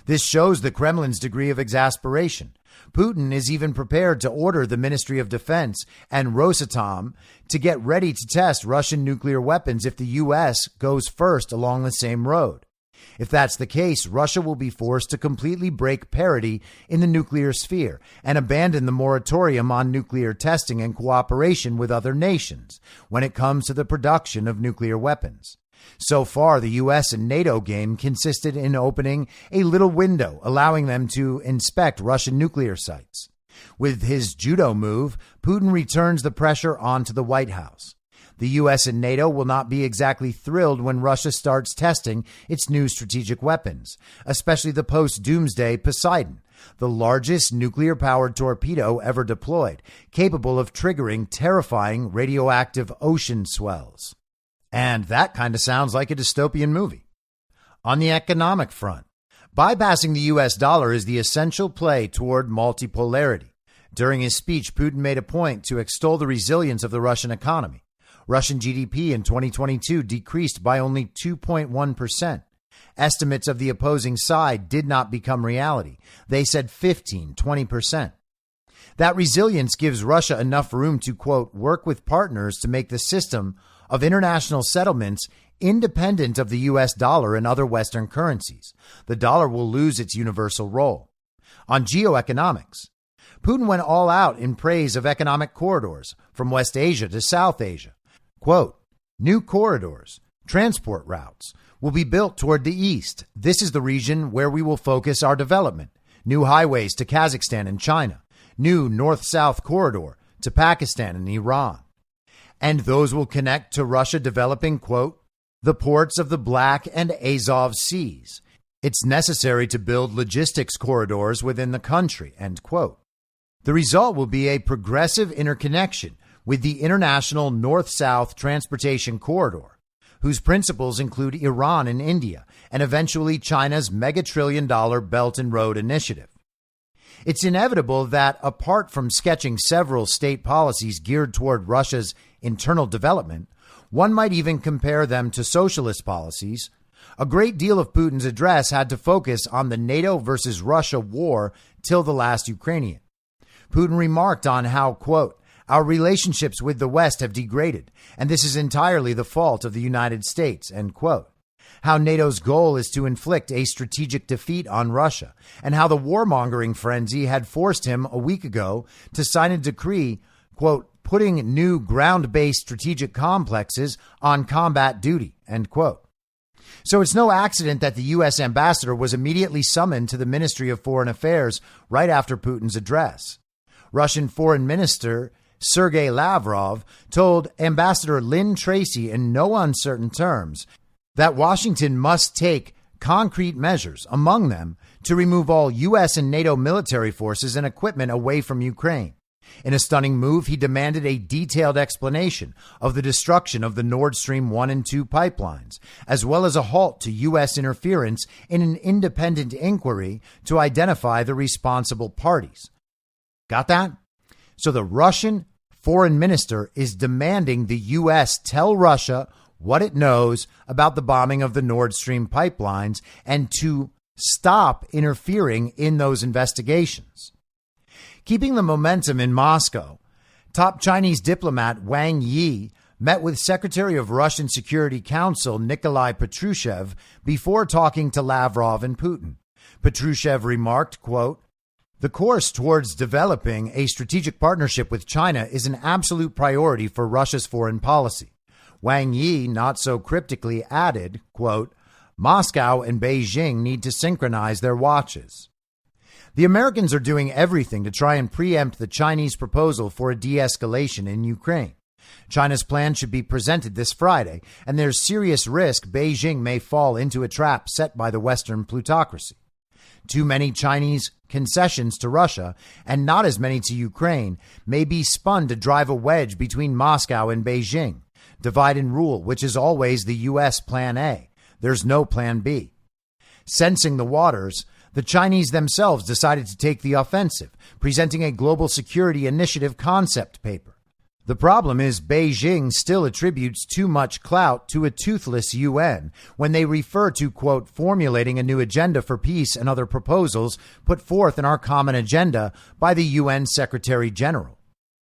This shows the Kremlin's degree of exasperation. Putin is even prepared to order the Ministry of Defense and Rosatom to get ready to test Russian nuclear weapons if the U.S. goes first along the same road. If that's the case, Russia will be forced to completely break parity in the nuclear sphere and abandon the moratorium on nuclear testing and cooperation with other nations when it comes to the production of nuclear weapons. So far, the U.S. and NATO game consisted in opening a little window, allowing them to inspect Russian nuclear sites. With his judo move, Putin returns the pressure onto the White House. The U.S. and NATO will not be exactly thrilled when Russia starts testing its new strategic weapons, especially the post-doomsday Poseidon, the largest nuclear-powered torpedo ever deployed, capable of triggering terrifying radioactive ocean swells. And that kind of sounds like a dystopian movie. On the economic front, bypassing the U.S. dollar is the essential play toward multipolarity. During his speech, Putin made a point to extol the resilience of the Russian economy. Russian GDP in 2022 decreased by only 2.1%. Estimates of the opposing side did not become reality. They said 20%. That resilience gives Russia enough room to, quote, work with partners to make the system of international settlements independent of the U.S. dollar and other Western currencies. The dollar will lose its universal role. On geoeconomics, Putin went all out in praise of economic corridors from West Asia to South Asia. Quote, new corridors, transport routes, will be built toward the east. This is the region where we will focus our development. New highways to Kazakhstan and China. New north-south corridor to Pakistan and Iran. And those will connect to Russia developing, quote, the ports of the Black and Azov Seas. It's necessary to build logistics corridors within the country, end quote. The result will be a progressive interconnection with the International North-South Transportation Corridor, whose principles include Iran and India, and eventually China's megatrillion-dollar Belt and Road Initiative. It's inevitable that, apart from sketching several state policies geared toward Russia's internal development, one might even compare them to socialist policies. A great deal of Putin's address had to focus on the NATO versus Russia war till the last Ukrainian. Putin remarked on how, quote, our relationships with the West have degraded, and this is entirely the fault of the United States, end quote. How NATO's goal is to inflict a strategic defeat on Russia, and how the warmongering frenzy had forced him a week ago to sign a decree, quote, putting new ground-based strategic complexes on combat duty, end quote. So it's no accident that the U.S. ambassador was immediately summoned to the Ministry of Foreign Affairs right after Putin's address. Russian Foreign Minister Sergei Lavrov told Ambassador Lynn Tracy in no uncertain terms that Washington must take concrete measures, among them to remove all U.S. and NATO military forces and equipment away from Ukraine. In a stunning move, he demanded a detailed explanation of the destruction of the Nord Stream 1 and 2 pipelines, as well as a halt to U.S. interference in an independent inquiry to identify the responsible parties. Got that? So the Russian foreign minister is demanding the U.S. tell Russia what it knows about the bombing of the Nord Stream pipelines and to stop interfering in those investigations. Keeping the momentum in Moscow, top Chinese diplomat Wang Yi met with Secretary of Russian Security Council Nikolai Patrushev before talking to Lavrov and Putin. Patrushev remarked, quote, the course towards developing a strategic partnership with China is an absolute priority for Russia's foreign policy. Wang Yi, not so cryptically, added, quote, Moscow and Beijing need to synchronize their watches. The Americans are doing everything to try and preempt the Chinese proposal for a de-escalation in Ukraine. China's plan should be presented this Friday, and there's serious risk Beijing may fall into a trap set by the Western plutocracy. Too many Chinese concessions to Russia and not as many to Ukraine may be spun to drive a wedge between Moscow and Beijing. Divide and rule, which is always the U.S. plan A. There's no plan B. Sensing the waters, the Chinese themselves decided to take the offensive, presenting a global security initiative concept paper. The problem is Beijing still attributes too much clout to a toothless UN when they refer to, quote, formulating a new agenda for peace and other proposals put forth in our common agenda by the UN Secretary General.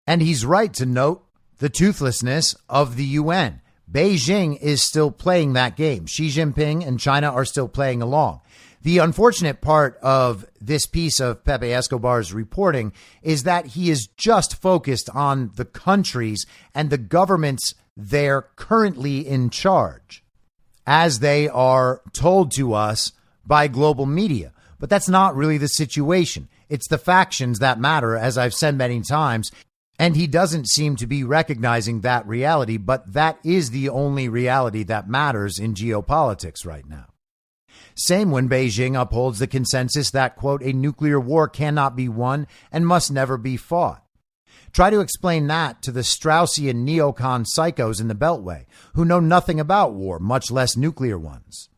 And he's right to note the toothlessness of the UN. Beijing is still playing that game. Xi Jinping and China are still playing along. The unfortunate part of this piece of Pepe Escobar's reporting is that he is just focused on the countries and the governments there currently in charge, as they are told to us by global media. But that's not really the situation. It's the factions that matter, as I've said many times, and he doesn't seem to be recognizing that reality, but that is the only reality that matters in geopolitics right now. Same when Beijing upholds the consensus that, quote, a nuclear war cannot be won and must never be fought. Try to explain that to the Straussian neocon psychos in the Beltway who know nothing about war, much less nuclear ones.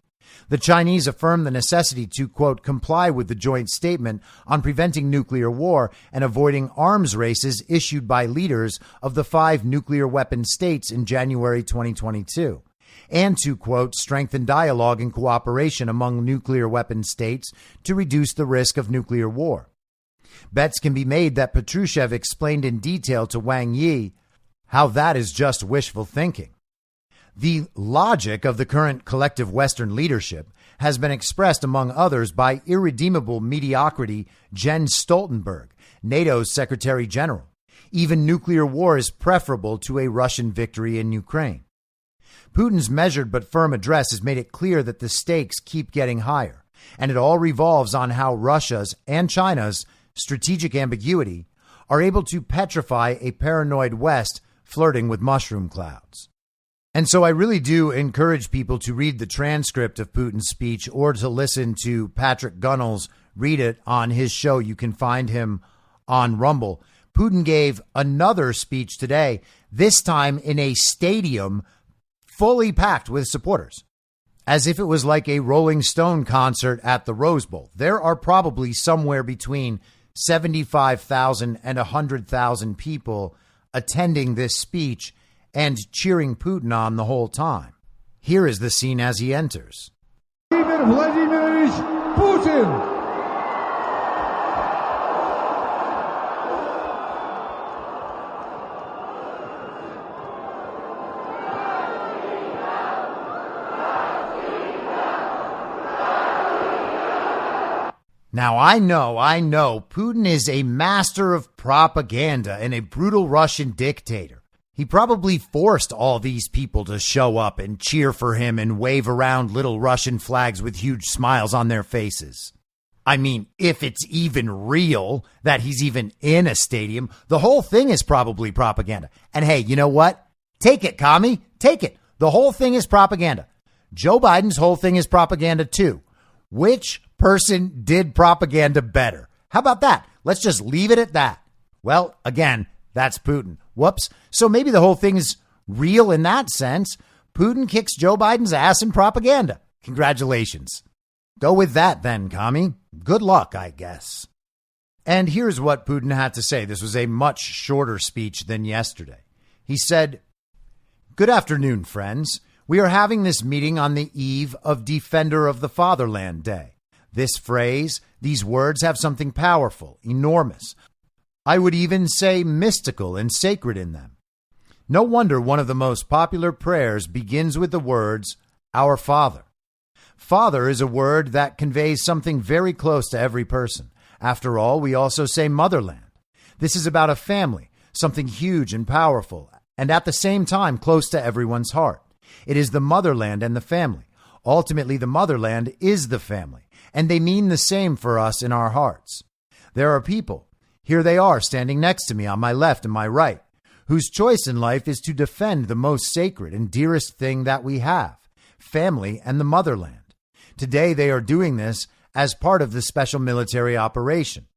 The Chinese affirm the necessity to, quote, comply with the joint statement on preventing nuclear war and avoiding arms races issued by leaders of the 5 nuclear weapon states in January 2022, and to, quote, strengthen dialogue and cooperation among nuclear weapon states to reduce the risk of nuclear war. Bets can be made that Patrushev explained in detail to Wang Yi how that is just wishful thinking. The logic of the current collective Western leadership has been expressed, among others, by irredeemable mediocrity Jens Stoltenberg, NATO's Secretary General. Even nuclear war is preferable to a Russian victory in Ukraine. Putin's measured but firm address has made it clear that the stakes keep getting higher, and it all revolves on how Russia's and China's strategic ambiguity are able to petrify a paranoid West flirting with mushroom clouds. And so I really do encourage people to read the transcript of Putin's speech or to listen to Patrick Gunnels read it on his show. You can find him on Rumble. Putin gave another speech today, this time in a stadium fully packed with supporters, as if it was like a Rolling Stone concert at the Rose Bowl. There are probably somewhere between 75,000 and 100,000 people attending this speech and cheering Putin on the whole time. Here is the scene as he enters. Vladimir Putin. Now, I know Putin is a master of propaganda and a brutal Russian dictator. He probably forced all these people to show up and cheer for him and wave around little Russian flags with huge smiles on their faces. I mean, if it's even real that he's even in a stadium, the whole thing is probably propaganda. And hey, you know what? Take it, commie. Take it. The whole thing is propaganda. Joe Biden's whole thing is propaganda too. Which person did propaganda better? How about that? Let's just leave it at that. Well, again, that's Putin. Whoops. So maybe the whole thing is real in that sense. Putin kicks Joe Biden's ass in propaganda. Congratulations. Go with that then, commie. Good luck, I guess. And here's what Putin had to say. This was a much shorter speech than yesterday. He said, "Good afternoon, friends. We are having this meeting on the eve of Defender of the Fatherland Day. This phrase, these words have something powerful, enormous. I would even say mystical and sacred in them. No wonder one of the most popular prayers begins with the words, Our Father. Father is a word that conveys something very close to every person. After all, we also say motherland. This is about a family, something huge and powerful, and at the same time close to everyone's heart. It is the motherland and the family. Ultimately, the motherland is the family, and they mean the same for us in our hearts. There are people, here they are standing next to me on my left and my right, whose choice in life is to defend the most sacred and dearest thing that we have, family and the motherland. Today, they are doing this as part of the special military operation.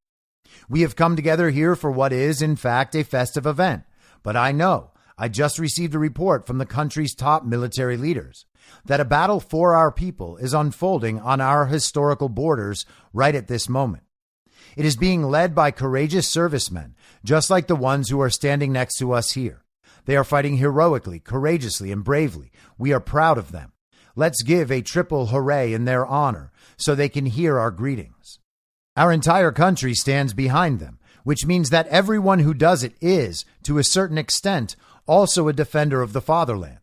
We have come together here for what is, in fact, a festive event. But I just received a report from the country's top military leaders that a battle for our people is unfolding on our historical borders right at this moment. It is being led by courageous servicemen, just like the ones who are standing next to us here. They are fighting heroically, courageously, and bravely. We are proud of them. Let's give a triple hooray in their honor so they can hear our greetings. Our entire country stands behind them, which means that everyone who does it is, to a certain extent, also a defender of the fatherland.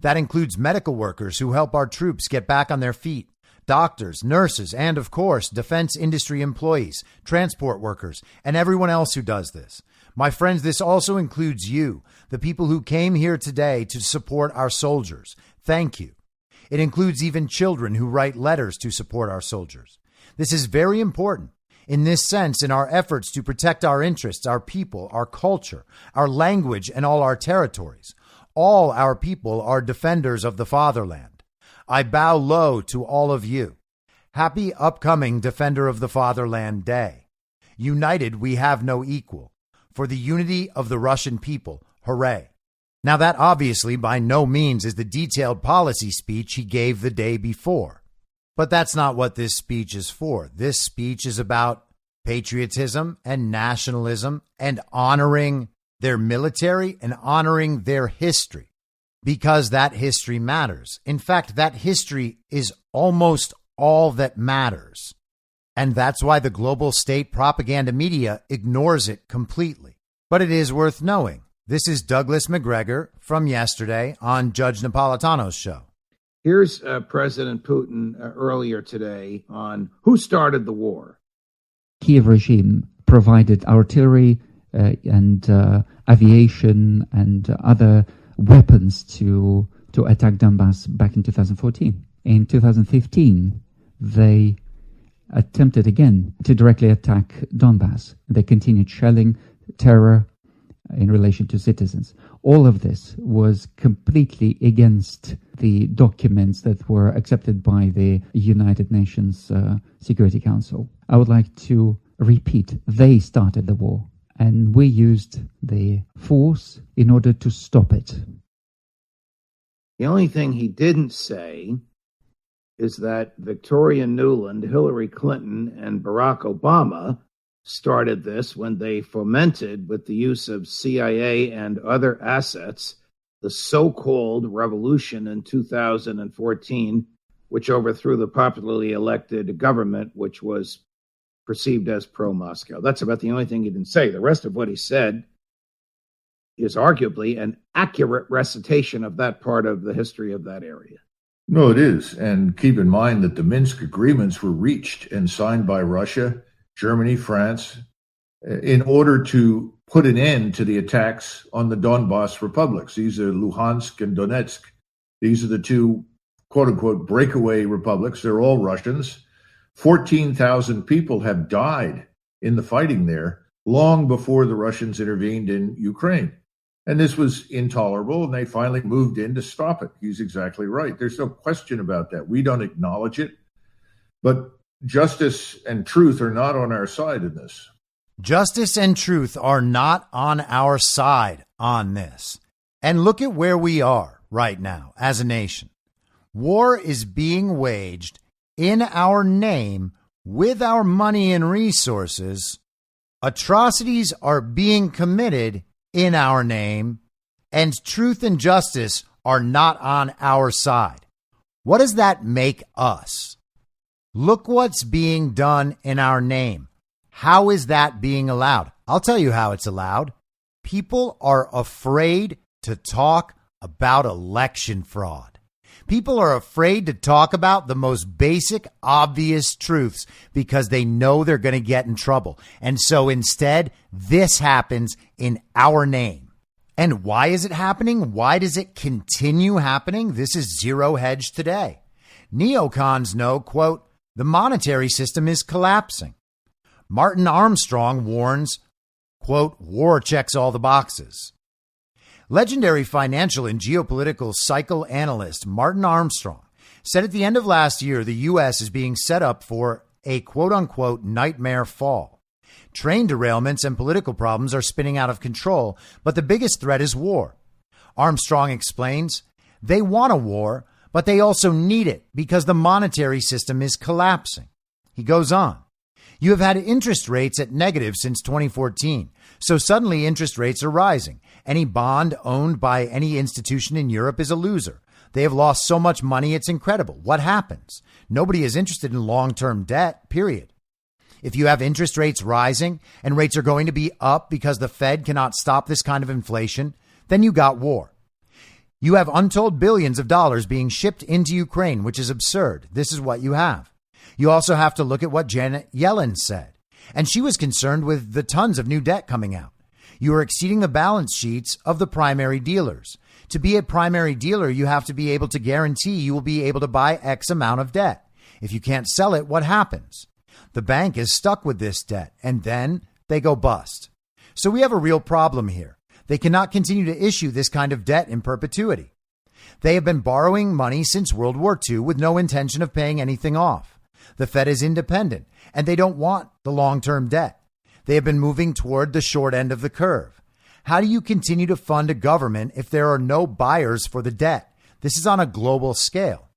That includes medical workers who help our troops get back on their feet, doctors, nurses, and, of course, defense industry employees, transport workers, and everyone else who does this. My friends, this also includes you, the people who came here today to support our soldiers. Thank you. It includes even children who write letters to support our soldiers. This is very important. In this sense, in our efforts to protect our interests, our people, our culture, our language, and all our territories, all our people are defenders of the fatherland. I bow low to all of you. Happy upcoming Defender of the Fatherland Day. United, we have no equal. For the unity of the Russian people, hooray. Now that obviously by no means is the detailed policy speech he gave the day before. But that's not what this speech is for. This speech is about patriotism and nationalism and honoring their military and honoring their history, because that history matters. In fact, that history is almost all that matters. And that's why the global state propaganda media ignores it completely. But it is worth knowing. This is Douglas McGregor from yesterday on Judge Napolitano's show. Here's President Putin earlier today on who started the war. Kiev regime provided artillery and aviation and other weapons to attack Donbass back in 2014. In 2015, they attempted again to directly attack Donbass. They continued shelling, terror in relation to citizens. All of this was completely against the documents that were accepted by the United Nations Security Council. I would like to repeat, they started the war, and we used the force in order to stop it. The only thing he didn't say is that Victoria Nuland, Hillary Clinton, and Barack Obama started this when they fomented, with the use of CIA and other assets, the so-called revolution in 2014, which overthrew the popularly elected government, which was perceived as pro-Moscow. That's about the only thing he didn't say. The rest of what he said is arguably an accurate recitation of that part of the history of that area. No, it is. And keep in mind that the Minsk agreements were reached and signed by Russia, Germany, France, in order to put an end to the attacks on the Donbass republics. These are Luhansk and Donetsk. These are the two, quote unquote, breakaway republics. They're all Russians. 14,000 people have died in the fighting there long before the Russians intervened in Ukraine. And this was intolerable, and they finally moved in to stop it. He's exactly right. There's no question about that. We don't acknowledge it, but justice and truth are not on our side in this. Justice and truth are not on our side on this. And look at where we are right now as a nation. War is being waged in our name with our money and resources. Atrocities are being committed in our name, and truth and justice are not on our side. What does that make us? Look what's being done in our name. How is that being allowed? I'll tell you how it's allowed. People are afraid to talk about election fraud. People are afraid to talk about the most basic, obvious truths because they know they're going to get in trouble. And so instead, this happens in our name. And why is it happening? Why does it continue happening? This is Zero Hedge today. Neocons know, quote, the monetary system is collapsing. Martin Armstrong warns, quote, war checks all the boxes. Legendary financial and geopolitical psychoanalyst Martin Armstrong said at the end of last year, the U.S. is being set up for a quote-unquote nightmare fall. Train derailments and political problems are spinning out of control, but the biggest threat is war. Armstrong explains, they want a war, but they also need it because the monetary system is collapsing. He goes on, you have had interest rates at negative since 2014, so suddenly interest rates are rising. Any bond owned by any institution in Europe is a loser. They have lost so much money, it's incredible. What happens? Nobody is interested in long-term debt, period. If you have interest rates rising and rates are going to be up because the Fed cannot stop this kind of inflation, then you got war. You have untold billions of dollars being shipped into Ukraine, which is absurd. This is what you have. You also have to look at what Janet Yellen said. And she was concerned with the tons of new debt coming out. You are exceeding the balance sheets of the primary dealers. To be a primary dealer, you have to be able to guarantee you will be able to buy X amount of debt. If you can't sell it, what happens? The bank is stuck with this debt, and then they go bust. So we have a real problem here. They cannot continue to issue this kind of debt in perpetuity. They have been borrowing money since World War II with no intention of paying anything off. The Fed is independent, and they don't want the long-term debt. They have been moving toward the short end of the curve. How do you continue to fund a government if there are no buyers for the debt? This is on a global scale.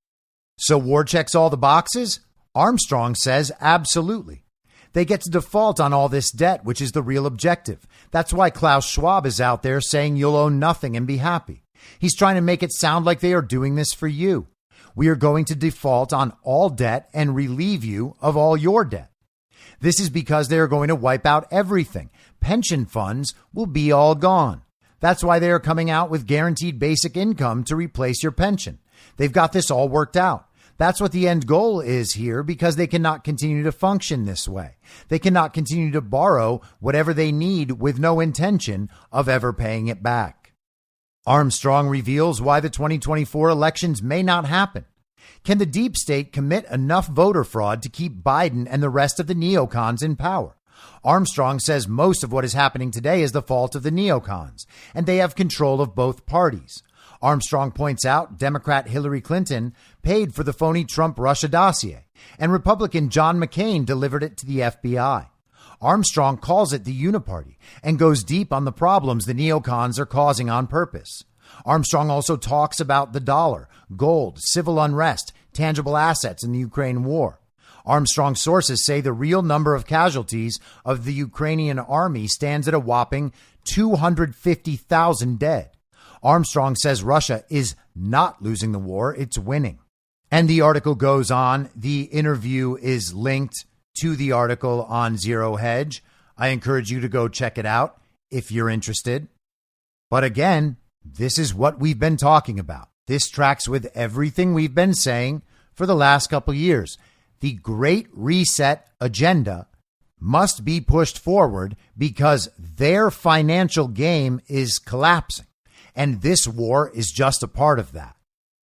So war checks all the boxes? Armstrong says absolutely. They get to default on all this debt, which is the real objective. That's why Klaus Schwab is out there saying you'll own nothing and be happy. He's trying to make it sound like they are doing this for you. We are going to default on all debt and relieve you of all your debt. This is because they are going to wipe out everything. Pension funds will be all gone. That's why they are coming out with guaranteed basic income to replace your pension. They've got this all worked out. That's what the end goal is here, because they cannot continue to function this way. They cannot continue to borrow whatever they need with no intention of ever paying it back. Armstrong reveals why the 2024 elections may not happen. Can the deep state commit enough voter fraud to keep Biden and the rest of the neocons in power? Armstrong says most of what is happening today is the fault of the neocons, and they have control of both parties. Armstrong points out Democrat Hillary Clinton paid for the phony Trump-Russia dossier, and Republican John McCain delivered it to the FBI. Armstrong calls it the Uniparty and goes deep on the problems the neocons are causing on purpose. Armstrong also talks about the dollar, gold, civil unrest, tangible assets in the Ukraine war. Armstrong sources say the real number of casualties of the Ukrainian army stands at a whopping 250,000 dead. Armstrong says Russia is not losing the war, it's winning. And the article goes on. The interview is linked to the article on Zero Hedge. I encourage you to go check it out if you're interested. But again, this is what we've been talking about. This tracks with everything we've been saying for the last couple years. The Great Reset agenda must be pushed forward because their financial game is collapsing. And this war is just a part of that.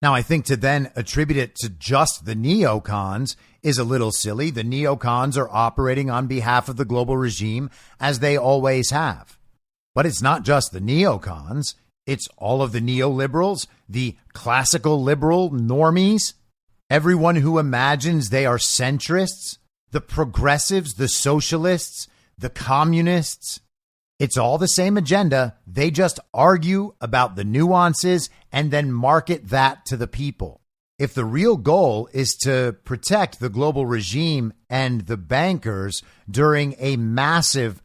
Now, I think to then attribute it to just the neocons is a little silly. The neocons are operating on behalf of the global regime, as they always have. But it's not just the neocons. It's all of the neoliberals, the classical liberal normies, everyone who imagines they are centrists, the progressives, the socialists, the communists. It's all the same agenda. They just argue about the nuances and then market that to the people. If the real goal is to protect the global regime and the bankers during a massive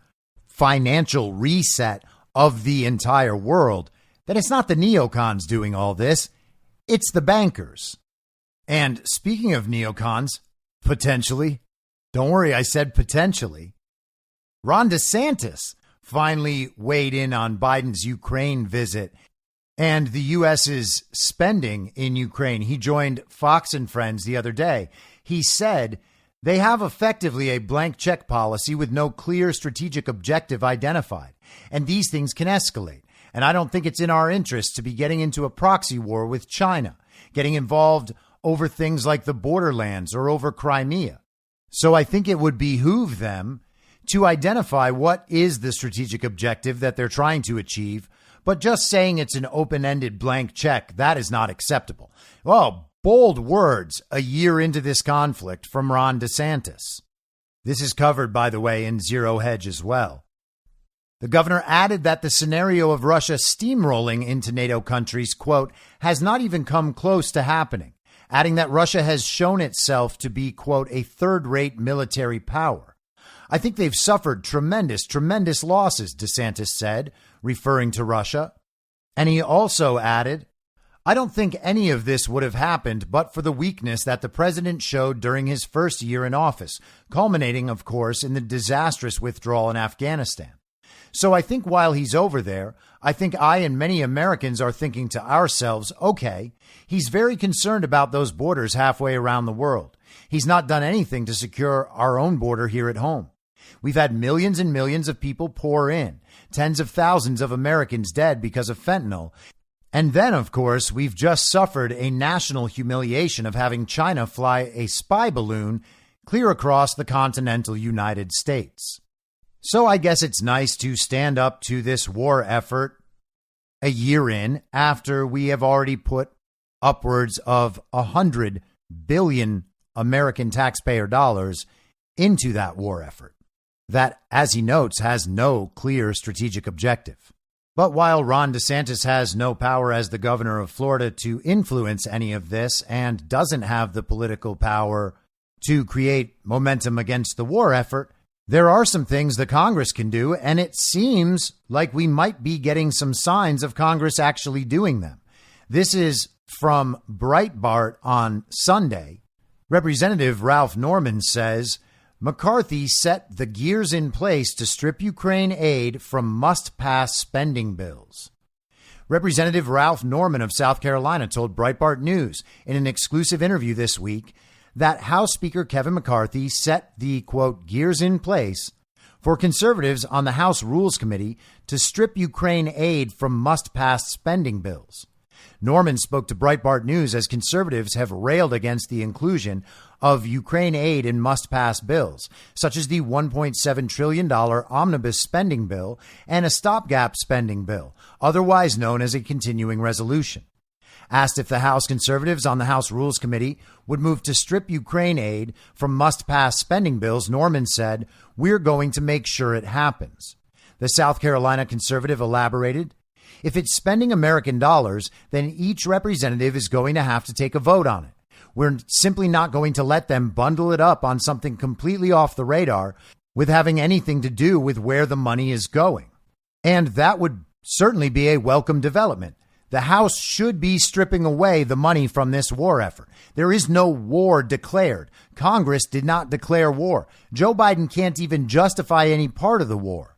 financial reset of the entire world, then it's not the neocons doing all this. It's the bankers. And speaking of neocons, potentially, don't worry, I said potentially, Ron DeSantis finally weighed in on Biden's Ukraine visit and the U.S.'s spending in Ukraine. He joined Fox and Friends the other day. He said they have effectively a blank check policy with no clear strategic objective identified, and these things can escalate. And I don't think it's in our interest to be getting into a proxy war with China, getting involved over things like the borderlands or over Crimea. So I think it would behoove them to identify what is the strategic objective that they're trying to achieve, but just saying it's an open-ended blank check, that is not acceptable. Well, bold words a year into this conflict from Ron DeSantis. This is covered, by the way, in Zero Hedge as well. The governor added that the scenario of Russia steamrolling into NATO countries, quote, has not even come close to happening, adding that Russia has shown itself to be, quote, a third-rate military power. I think they've suffered tremendous losses, DeSantis said, referring to Russia. And he also added, I don't think any of this would have happened but for the weakness that the president showed during his first year in office, culminating, of course, in the disastrous withdrawal in Afghanistan. So I think while he's over there, I think I and many Americans are thinking to ourselves, okay, he's very concerned about those borders halfway around the world. He's not done anything to secure our own border here at home. We've had millions and millions of people pour in, tens of thousands of Americans dead because of fentanyl. And then, of course, we've just suffered a national humiliation of having China fly a spy balloon clear across the continental United States. So I guess it's nice to stand up to this war effort a year in after we have already put upwards of 100 billion American taxpayer dollars into that war effort. That, as he notes, has no clear strategic objective. But while Ron DeSantis has no power as the governor of Florida to influence any of this and doesn't have the political power to create momentum against the war effort, there are some things the Congress can do, and it seems like we might be getting some signs of Congress actually doing them. This is from Breitbart on Sunday. Representative Ralph Norman says, McCarthy set the gears in place to strip Ukraine aid from must-pass spending bills. Representative Ralph Norman of South Carolina told Breitbart News in an exclusive interview this week that House Speaker Kevin McCarthy set the, quote, gears in place for conservatives on the House Rules Committee to strip Ukraine aid from must-pass spending bills. Norman spoke to Breitbart News as conservatives have railed against the inclusion of Ukraine aid in must-pass bills, such as the $1.7 trillion omnibus spending bill and a stopgap spending bill, otherwise known as a continuing resolution. Asked if the House conservatives on the House Rules Committee would move to strip Ukraine aid from must-pass spending bills, Norman said, "We're going to make sure it happens." The South Carolina conservative elaborated, "If it's spending American dollars, then each representative is going to have to take a vote on it. We're simply not going to let them bundle it up on something completely off the radar with having anything to do with where the money is going." And that would certainly be a welcome development. The House should be stripping away the money from this war effort. There is no war declared. Congress did not declare war. Joe Biden can't even justify any part of the war.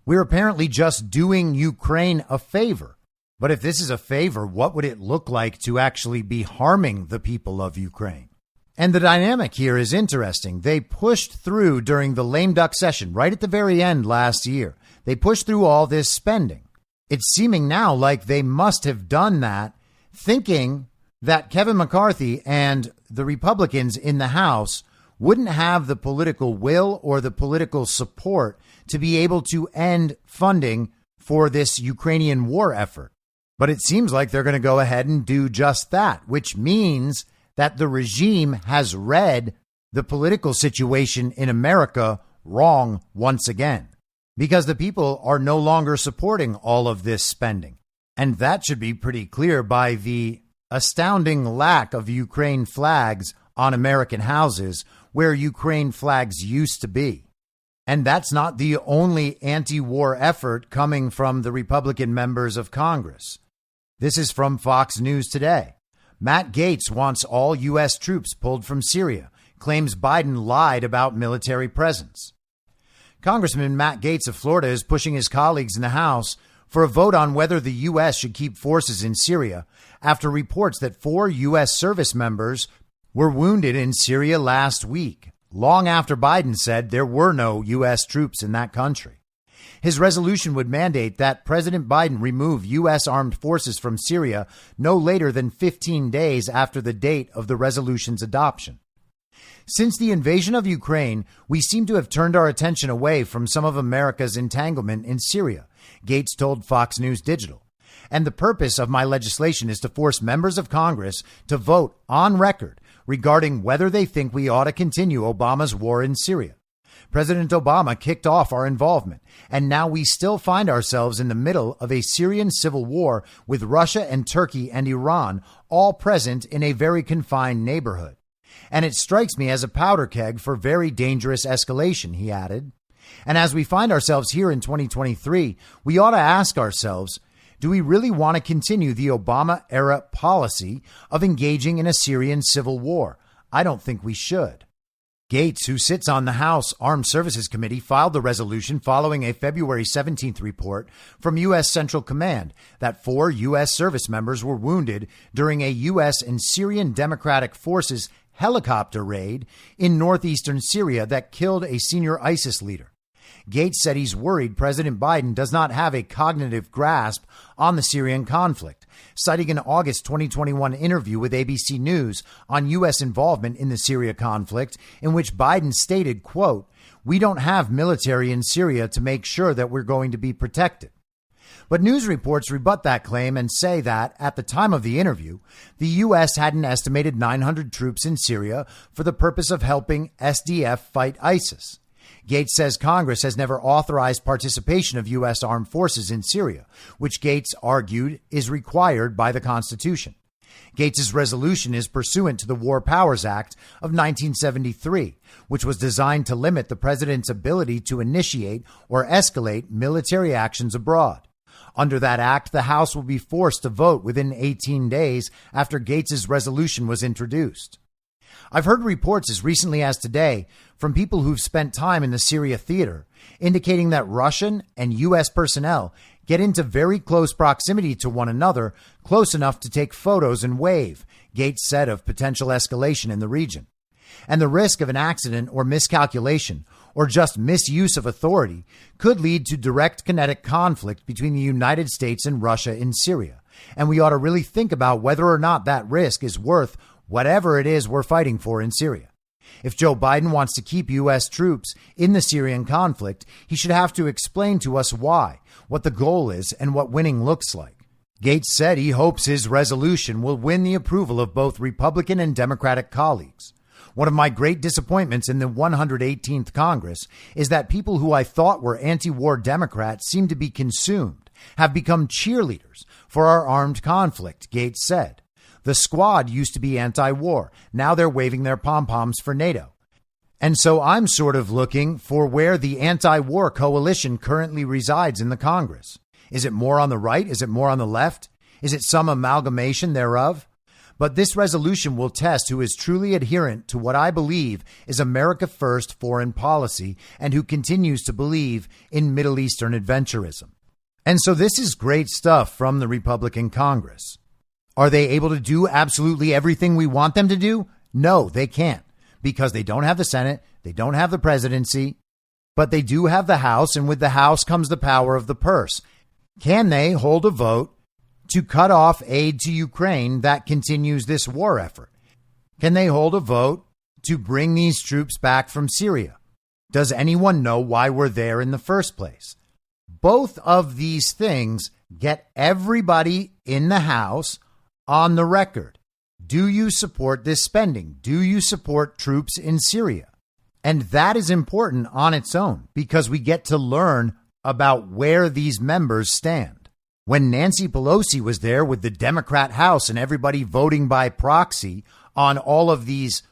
We're apparently just doing Ukraine a favor. But if this is a favor, what would it look like to actually be harming the people of Ukraine? And the dynamic here is interesting. They pushed through during the lame duck session right at the very end last year. They pushed through all this spending. It's seeming now like they must have done that thinking that Kevin McCarthy and the Republicans in the House wouldn't have the political will or the political support to be able to end funding for this Ukrainian war effort. But it seems like they're going to go ahead and do just that, which means that the regime has read the political situation in America wrong once again, because the people are no longer supporting all of this spending. And that should be pretty clear by the astounding lack of Ukraine flags on American houses where Ukraine flags used to be. And that's not the only anti-war effort coming from the Republican members of Congress. This is from Fox News today. Matt Gaetz wants all U.S. troops pulled from Syria, claims Biden lied about military presence. Congressman Matt Gaetz of Florida is pushing his colleagues in the House for a vote on whether the U.S. should keep forces in Syria after reports that 4 U.S. service members were wounded in Syria last week, long after Biden said there were no U.S. troops in that country. His resolution would mandate that President Biden remove U.S. armed forces from Syria no later than 15 days after the date of the resolution's adoption. Since the invasion of Ukraine, we seem to have turned our attention away from some of America's entanglement in Syria, Gaetz told Fox News Digital. And the purpose of my legislation is to force members of Congress to vote on record regarding whether they think we ought to continue Obama's war in Syria. President Obama kicked off our involvement, and now we still find ourselves in the middle of a Syrian civil war with Russia and Turkey and Iran all present in a very confined neighborhood. And it strikes me as a powder keg for very dangerous escalation, he added. And as we find ourselves here in 2023, we ought to ask ourselves, do we really want to continue the Obama-era policy of engaging in a Syrian civil war? I don't think we should. Gaetz, who sits on the House Armed Services Committee, filed the resolution following a February 17th report from U.S. Central Command that 4 U.S. service members were wounded during a U.S. and Syrian Democratic Forces helicopter raid in northeastern Syria that killed a senior ISIS leader. Gaetz said he's worried President Biden does not have a cognitive grasp on the Syrian conflict citing an August 2021 interview with ABC News on U.S. involvement in the Syria conflict, in which Biden stated, quote, "We don't have military in Syria to make sure that we're going to be protected." But news reports rebut that claim and say that, at the time of the interview, the U.S. had an estimated 900 troops in Syria for the purpose of helping SDF fight ISIS. Gates says Congress has never authorized participation of U.S. armed forces in Syria, which Gates argued is required by the Constitution. Gates's resolution is pursuant to the War Powers Act of 1973, which was designed to limit the president's ability to initiate or escalate military actions abroad. Under that act, the House will be forced to vote within 18 days after Gates's resolution was introduced. I've heard reports as recently as today from people who've spent time in the Syria theater indicating that Russian and U.S. personnel get into very close proximity to one another, close enough to take photos and wave, Gates said of potential escalation in the region. And the risk of an accident or miscalculation or just misuse of authority could lead to direct kinetic conflict between the United States and Russia in Syria. And we ought to really think about whether or not that risk is worth whatever it is we're fighting for in Syria. If Joe Biden wants to keep U.S. troops in the Syrian conflict, he should have to explain to us why, what the goal is, and what winning looks like. Gates said he hopes his resolution will win the approval of both Republican and Democratic colleagues. One of my great disappointments in the 118th Congress is that people who I thought were anti-war Democrats seem to be consumed, have become cheerleaders for our armed conflict, Gates said. The squad used to be anti-war. Now they're waving their pom-poms for NATO. And so I'm sort of looking for where the anti-war coalition currently resides in the Congress. Is it more on the right? Is it more on the left? Is it some amalgamation thereof? But this resolution will test who is truly adherent to what I believe is America First foreign policy and who continues to believe in Middle Eastern adventurism. And so this is great stuff from the Republican Congress. Are they able to do absolutely everything we want them to do? No, they can't, because they don't have the Senate, they don't have the presidency, but they do have the House, and with the House comes the power of the purse. Can they hold a vote to cut off aid to Ukraine that continues this war effort? Can they hold a vote to bring these troops back from Syria? Does anyone know why we're there in the first place? Both of these things get everybody in the House on the record. Do you support this spending? Do you support troops in Syria? And that is important on its own because we get to learn about where these members stand. When Nancy Pelosi was there with the Democrat House and everybody voting by proxy on all of these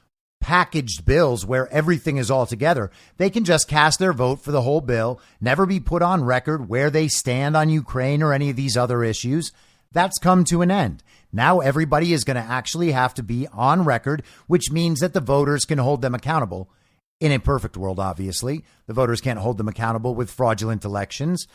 packaged bills where everything is all together, they can just cast their vote for the whole bill, never be put on record where they stand on Ukraine or any of these other issues. That's come to an end. Now everybody is going to actually have to be on record, which means that the voters can hold them accountable. In a perfect world, obviously, the voters can't hold them accountable with fraudulent elections,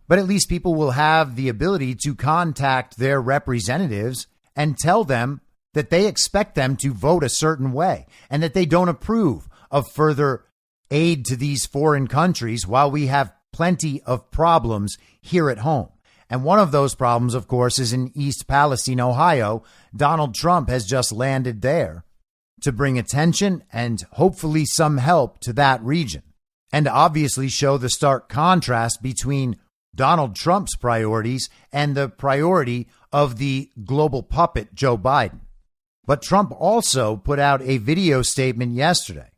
but at least people will have the ability to contact their representatives and tell them that they expect them to vote a certain way and that they don't approve of further aid to these foreign countries while we have plenty of problems here at home. And one of those problems, of course, is in East Palestine, Ohio. Donald Trump has just landed there to bring attention and hopefully some help to that region, and obviously show the stark contrast between Donald Trump's priorities and the priority of the global puppet, Joe Biden. But Trump also put out a video statement yesterday,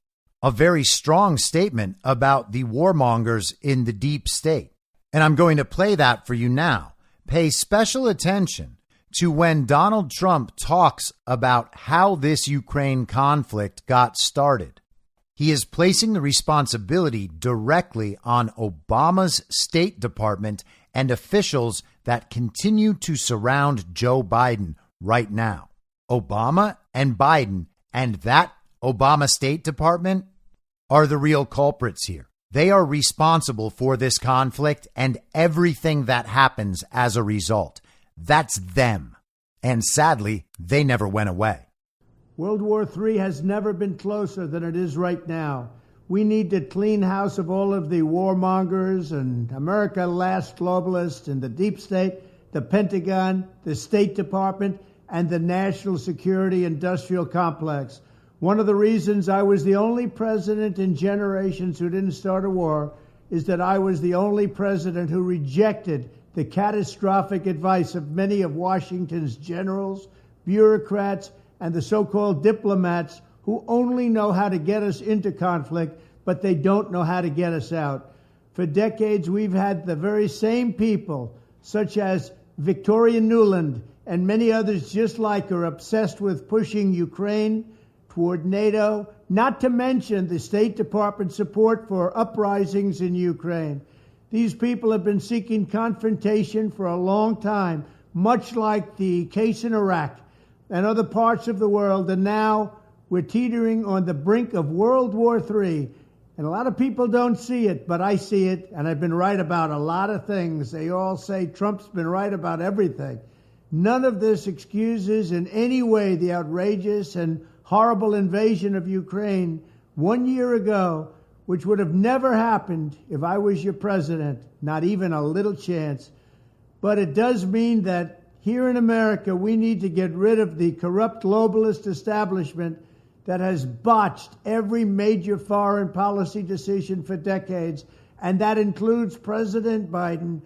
a very strong statement about the warmongers in the deep state. And I'm going to play that for you now. Pay special attention to when Donald Trump talks about how this Ukraine conflict got started. He is placing the responsibility directly on Obama's State Department and officials that continue to surround Joe Biden right now. Obama and Biden and that Obama State Department are the real culprits here. They are responsible for this conflict and everything that happens as a result. That's them. And sadly, they never went away. World War III has never been closer than it is right now. We need to clean house of all of the warmongers and America last globalists in the deep state the Pentagon, the State Department, and the national security industrial complex. One of the reasons I was the only president in generations who didn't start a war is that I was the only president who rejected the catastrophic advice of many of Washington's generals, bureaucrats, and the so-called diplomats who only know how to get us into conflict, but they don't know how to get us out. For decades, we've had the very same people, such as Victoria Nuland and many others just like her, obsessed with pushing Ukraine toward NATO, not to mention the State Department support for uprisings in Ukraine. These people have been seeking confrontation for a long time, much like the case in Iraq and other parts of the world, and now we're teetering on the brink of World War III. And a lot of people don't see it, but I see it, and I've been right about a lot of things. They all say Trump's been right about everything. None of this excuses in any way the outrageous and horrible invasion of Ukraine 1 year ago, which would have never happened if I was your president, not even a little chance. But it does mean that here in America, we need to get rid of the corrupt globalist establishment that has botched every major foreign policy decision for decades, and that includes President Biden,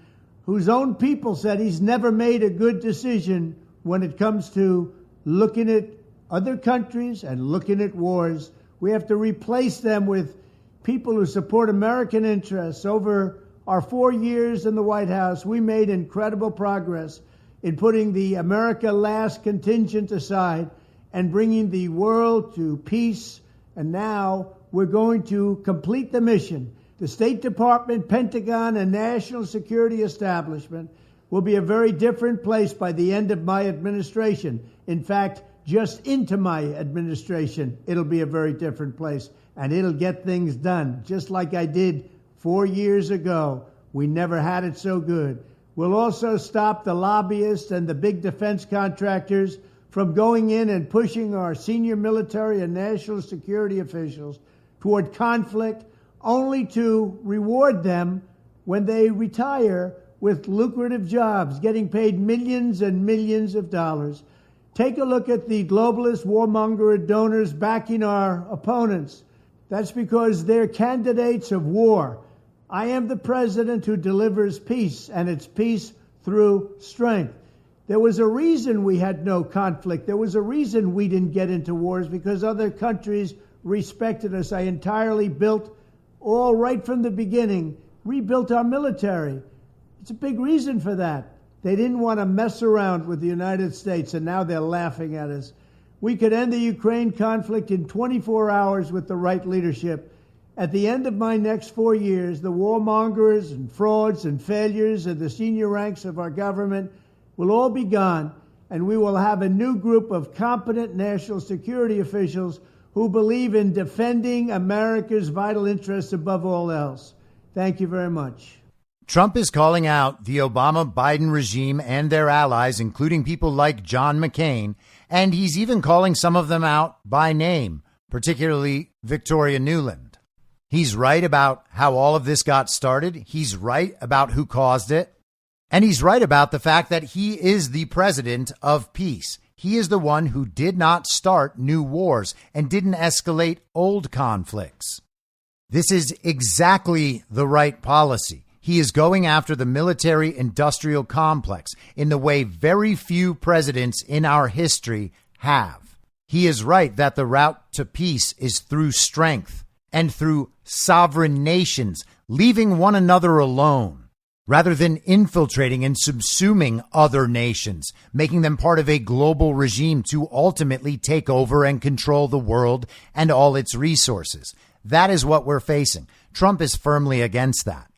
whose own people said he's never made a good decision when it comes to looking at other countries and looking at wars. We have to replace them with people who support American interests. Over our 4 years in the White House, we made incredible progress in putting the America Last contingent aside and bringing the world to peace. And now we're going to complete the mission. The State Department, Pentagon, and national security establishment will be a very different place by the end of my administration. In fact, just into my administration, it'll be a very different place, and it'll get things done, just like I did 4 years ago. We never had it so good. We'll also stop the lobbyists and the big defense contractors from going in and pushing our senior military and national security officials toward conflict, only to reward them when they retire with lucrative jobs, getting paid millions and millions of dollars. Take a look at the globalist warmonger donors backing our opponents. That's because they're candidates of war. I am the president who delivers peace, and it's peace through strength. There was a reason we had no conflict. There was a reason we didn't get into wars, because other countries respected us. I entirely built, all right from the beginning, rebuilt our military. It's a big reason for that. They didn't want to mess around with the United States, and now they're laughing at us. We could end the Ukraine conflict in 24 hours with the right leadership. At the end of my next 4 years, the warmongers and frauds and failures of the senior ranks of our government will all be gone, and we will have a new group of competent national security officials who believe in defending America's vital interests above all else. Thank you very much. Trump is calling out the Obama-Biden regime and their allies, including people like John McCain, and he's even calling some of them out by name, particularly Victoria Nuland. He's right about how all of this got started. He's right about who caused it. And he's right about the fact that he is the president of peace. He is the one who did not start new wars and didn't escalate old conflicts. This is exactly the right policy. He is going after the military-industrial complex in the way very few presidents in our history have. He is right that the route to peace is through strength and through sovereign nations leaving one another alone, rather than infiltrating and subsuming other nations, making them part of a global regime to ultimately take over and control the world and all its resources. That is what we're facing. Trump is firmly against that.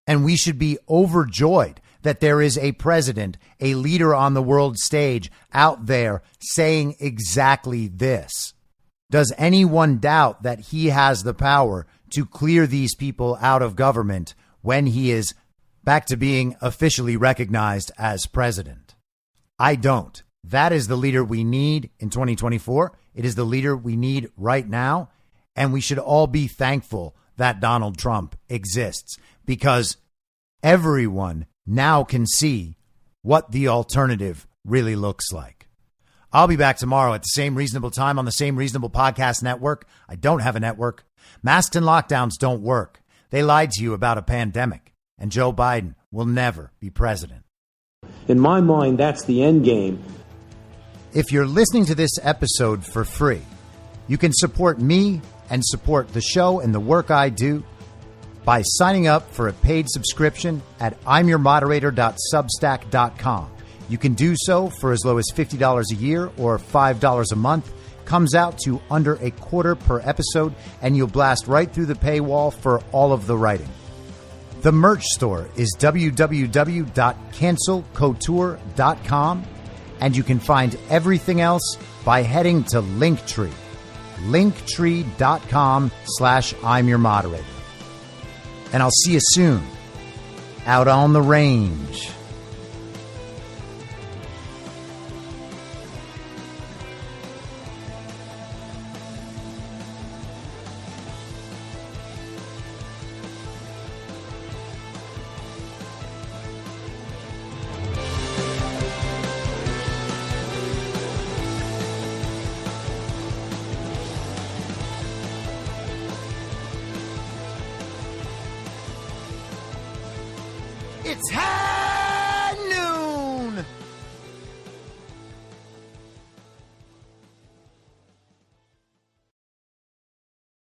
And we should be overjoyed that there is a president, a leader on the world stage out there saying exactly this. Does anyone doubt that he has the power to clear these people out of government when he is back to being officially recognized as president? I don't. That is the leader we need in 2024. It is the leader we need right now. And we should all be thankful that Donald Trump exists, because everyone now can see what the alternative really looks like. I'll be back tomorrow at the same reasonable time on the same reasonable podcast network. I don't have a network. Masks and lockdowns don't work. They lied to you about a pandemic, and Joe Biden will never be president. In my mind, that's the end game. If you're listening to this episode for free, you can support me and support the show and the work I do by signing up for a paid subscription at imyourmoderator.substack.com. You can do so for as low as $50 a year or $5 a month. Comes out to under $0.25 per episode, and you'll blast right through the paywall for all of the writing. The merch store is www.cancelcouture.com, and you can find everything else by heading to Linktree. Linktree.com/I'mYourModerator. And I'll see you soon out on the range. It's happening!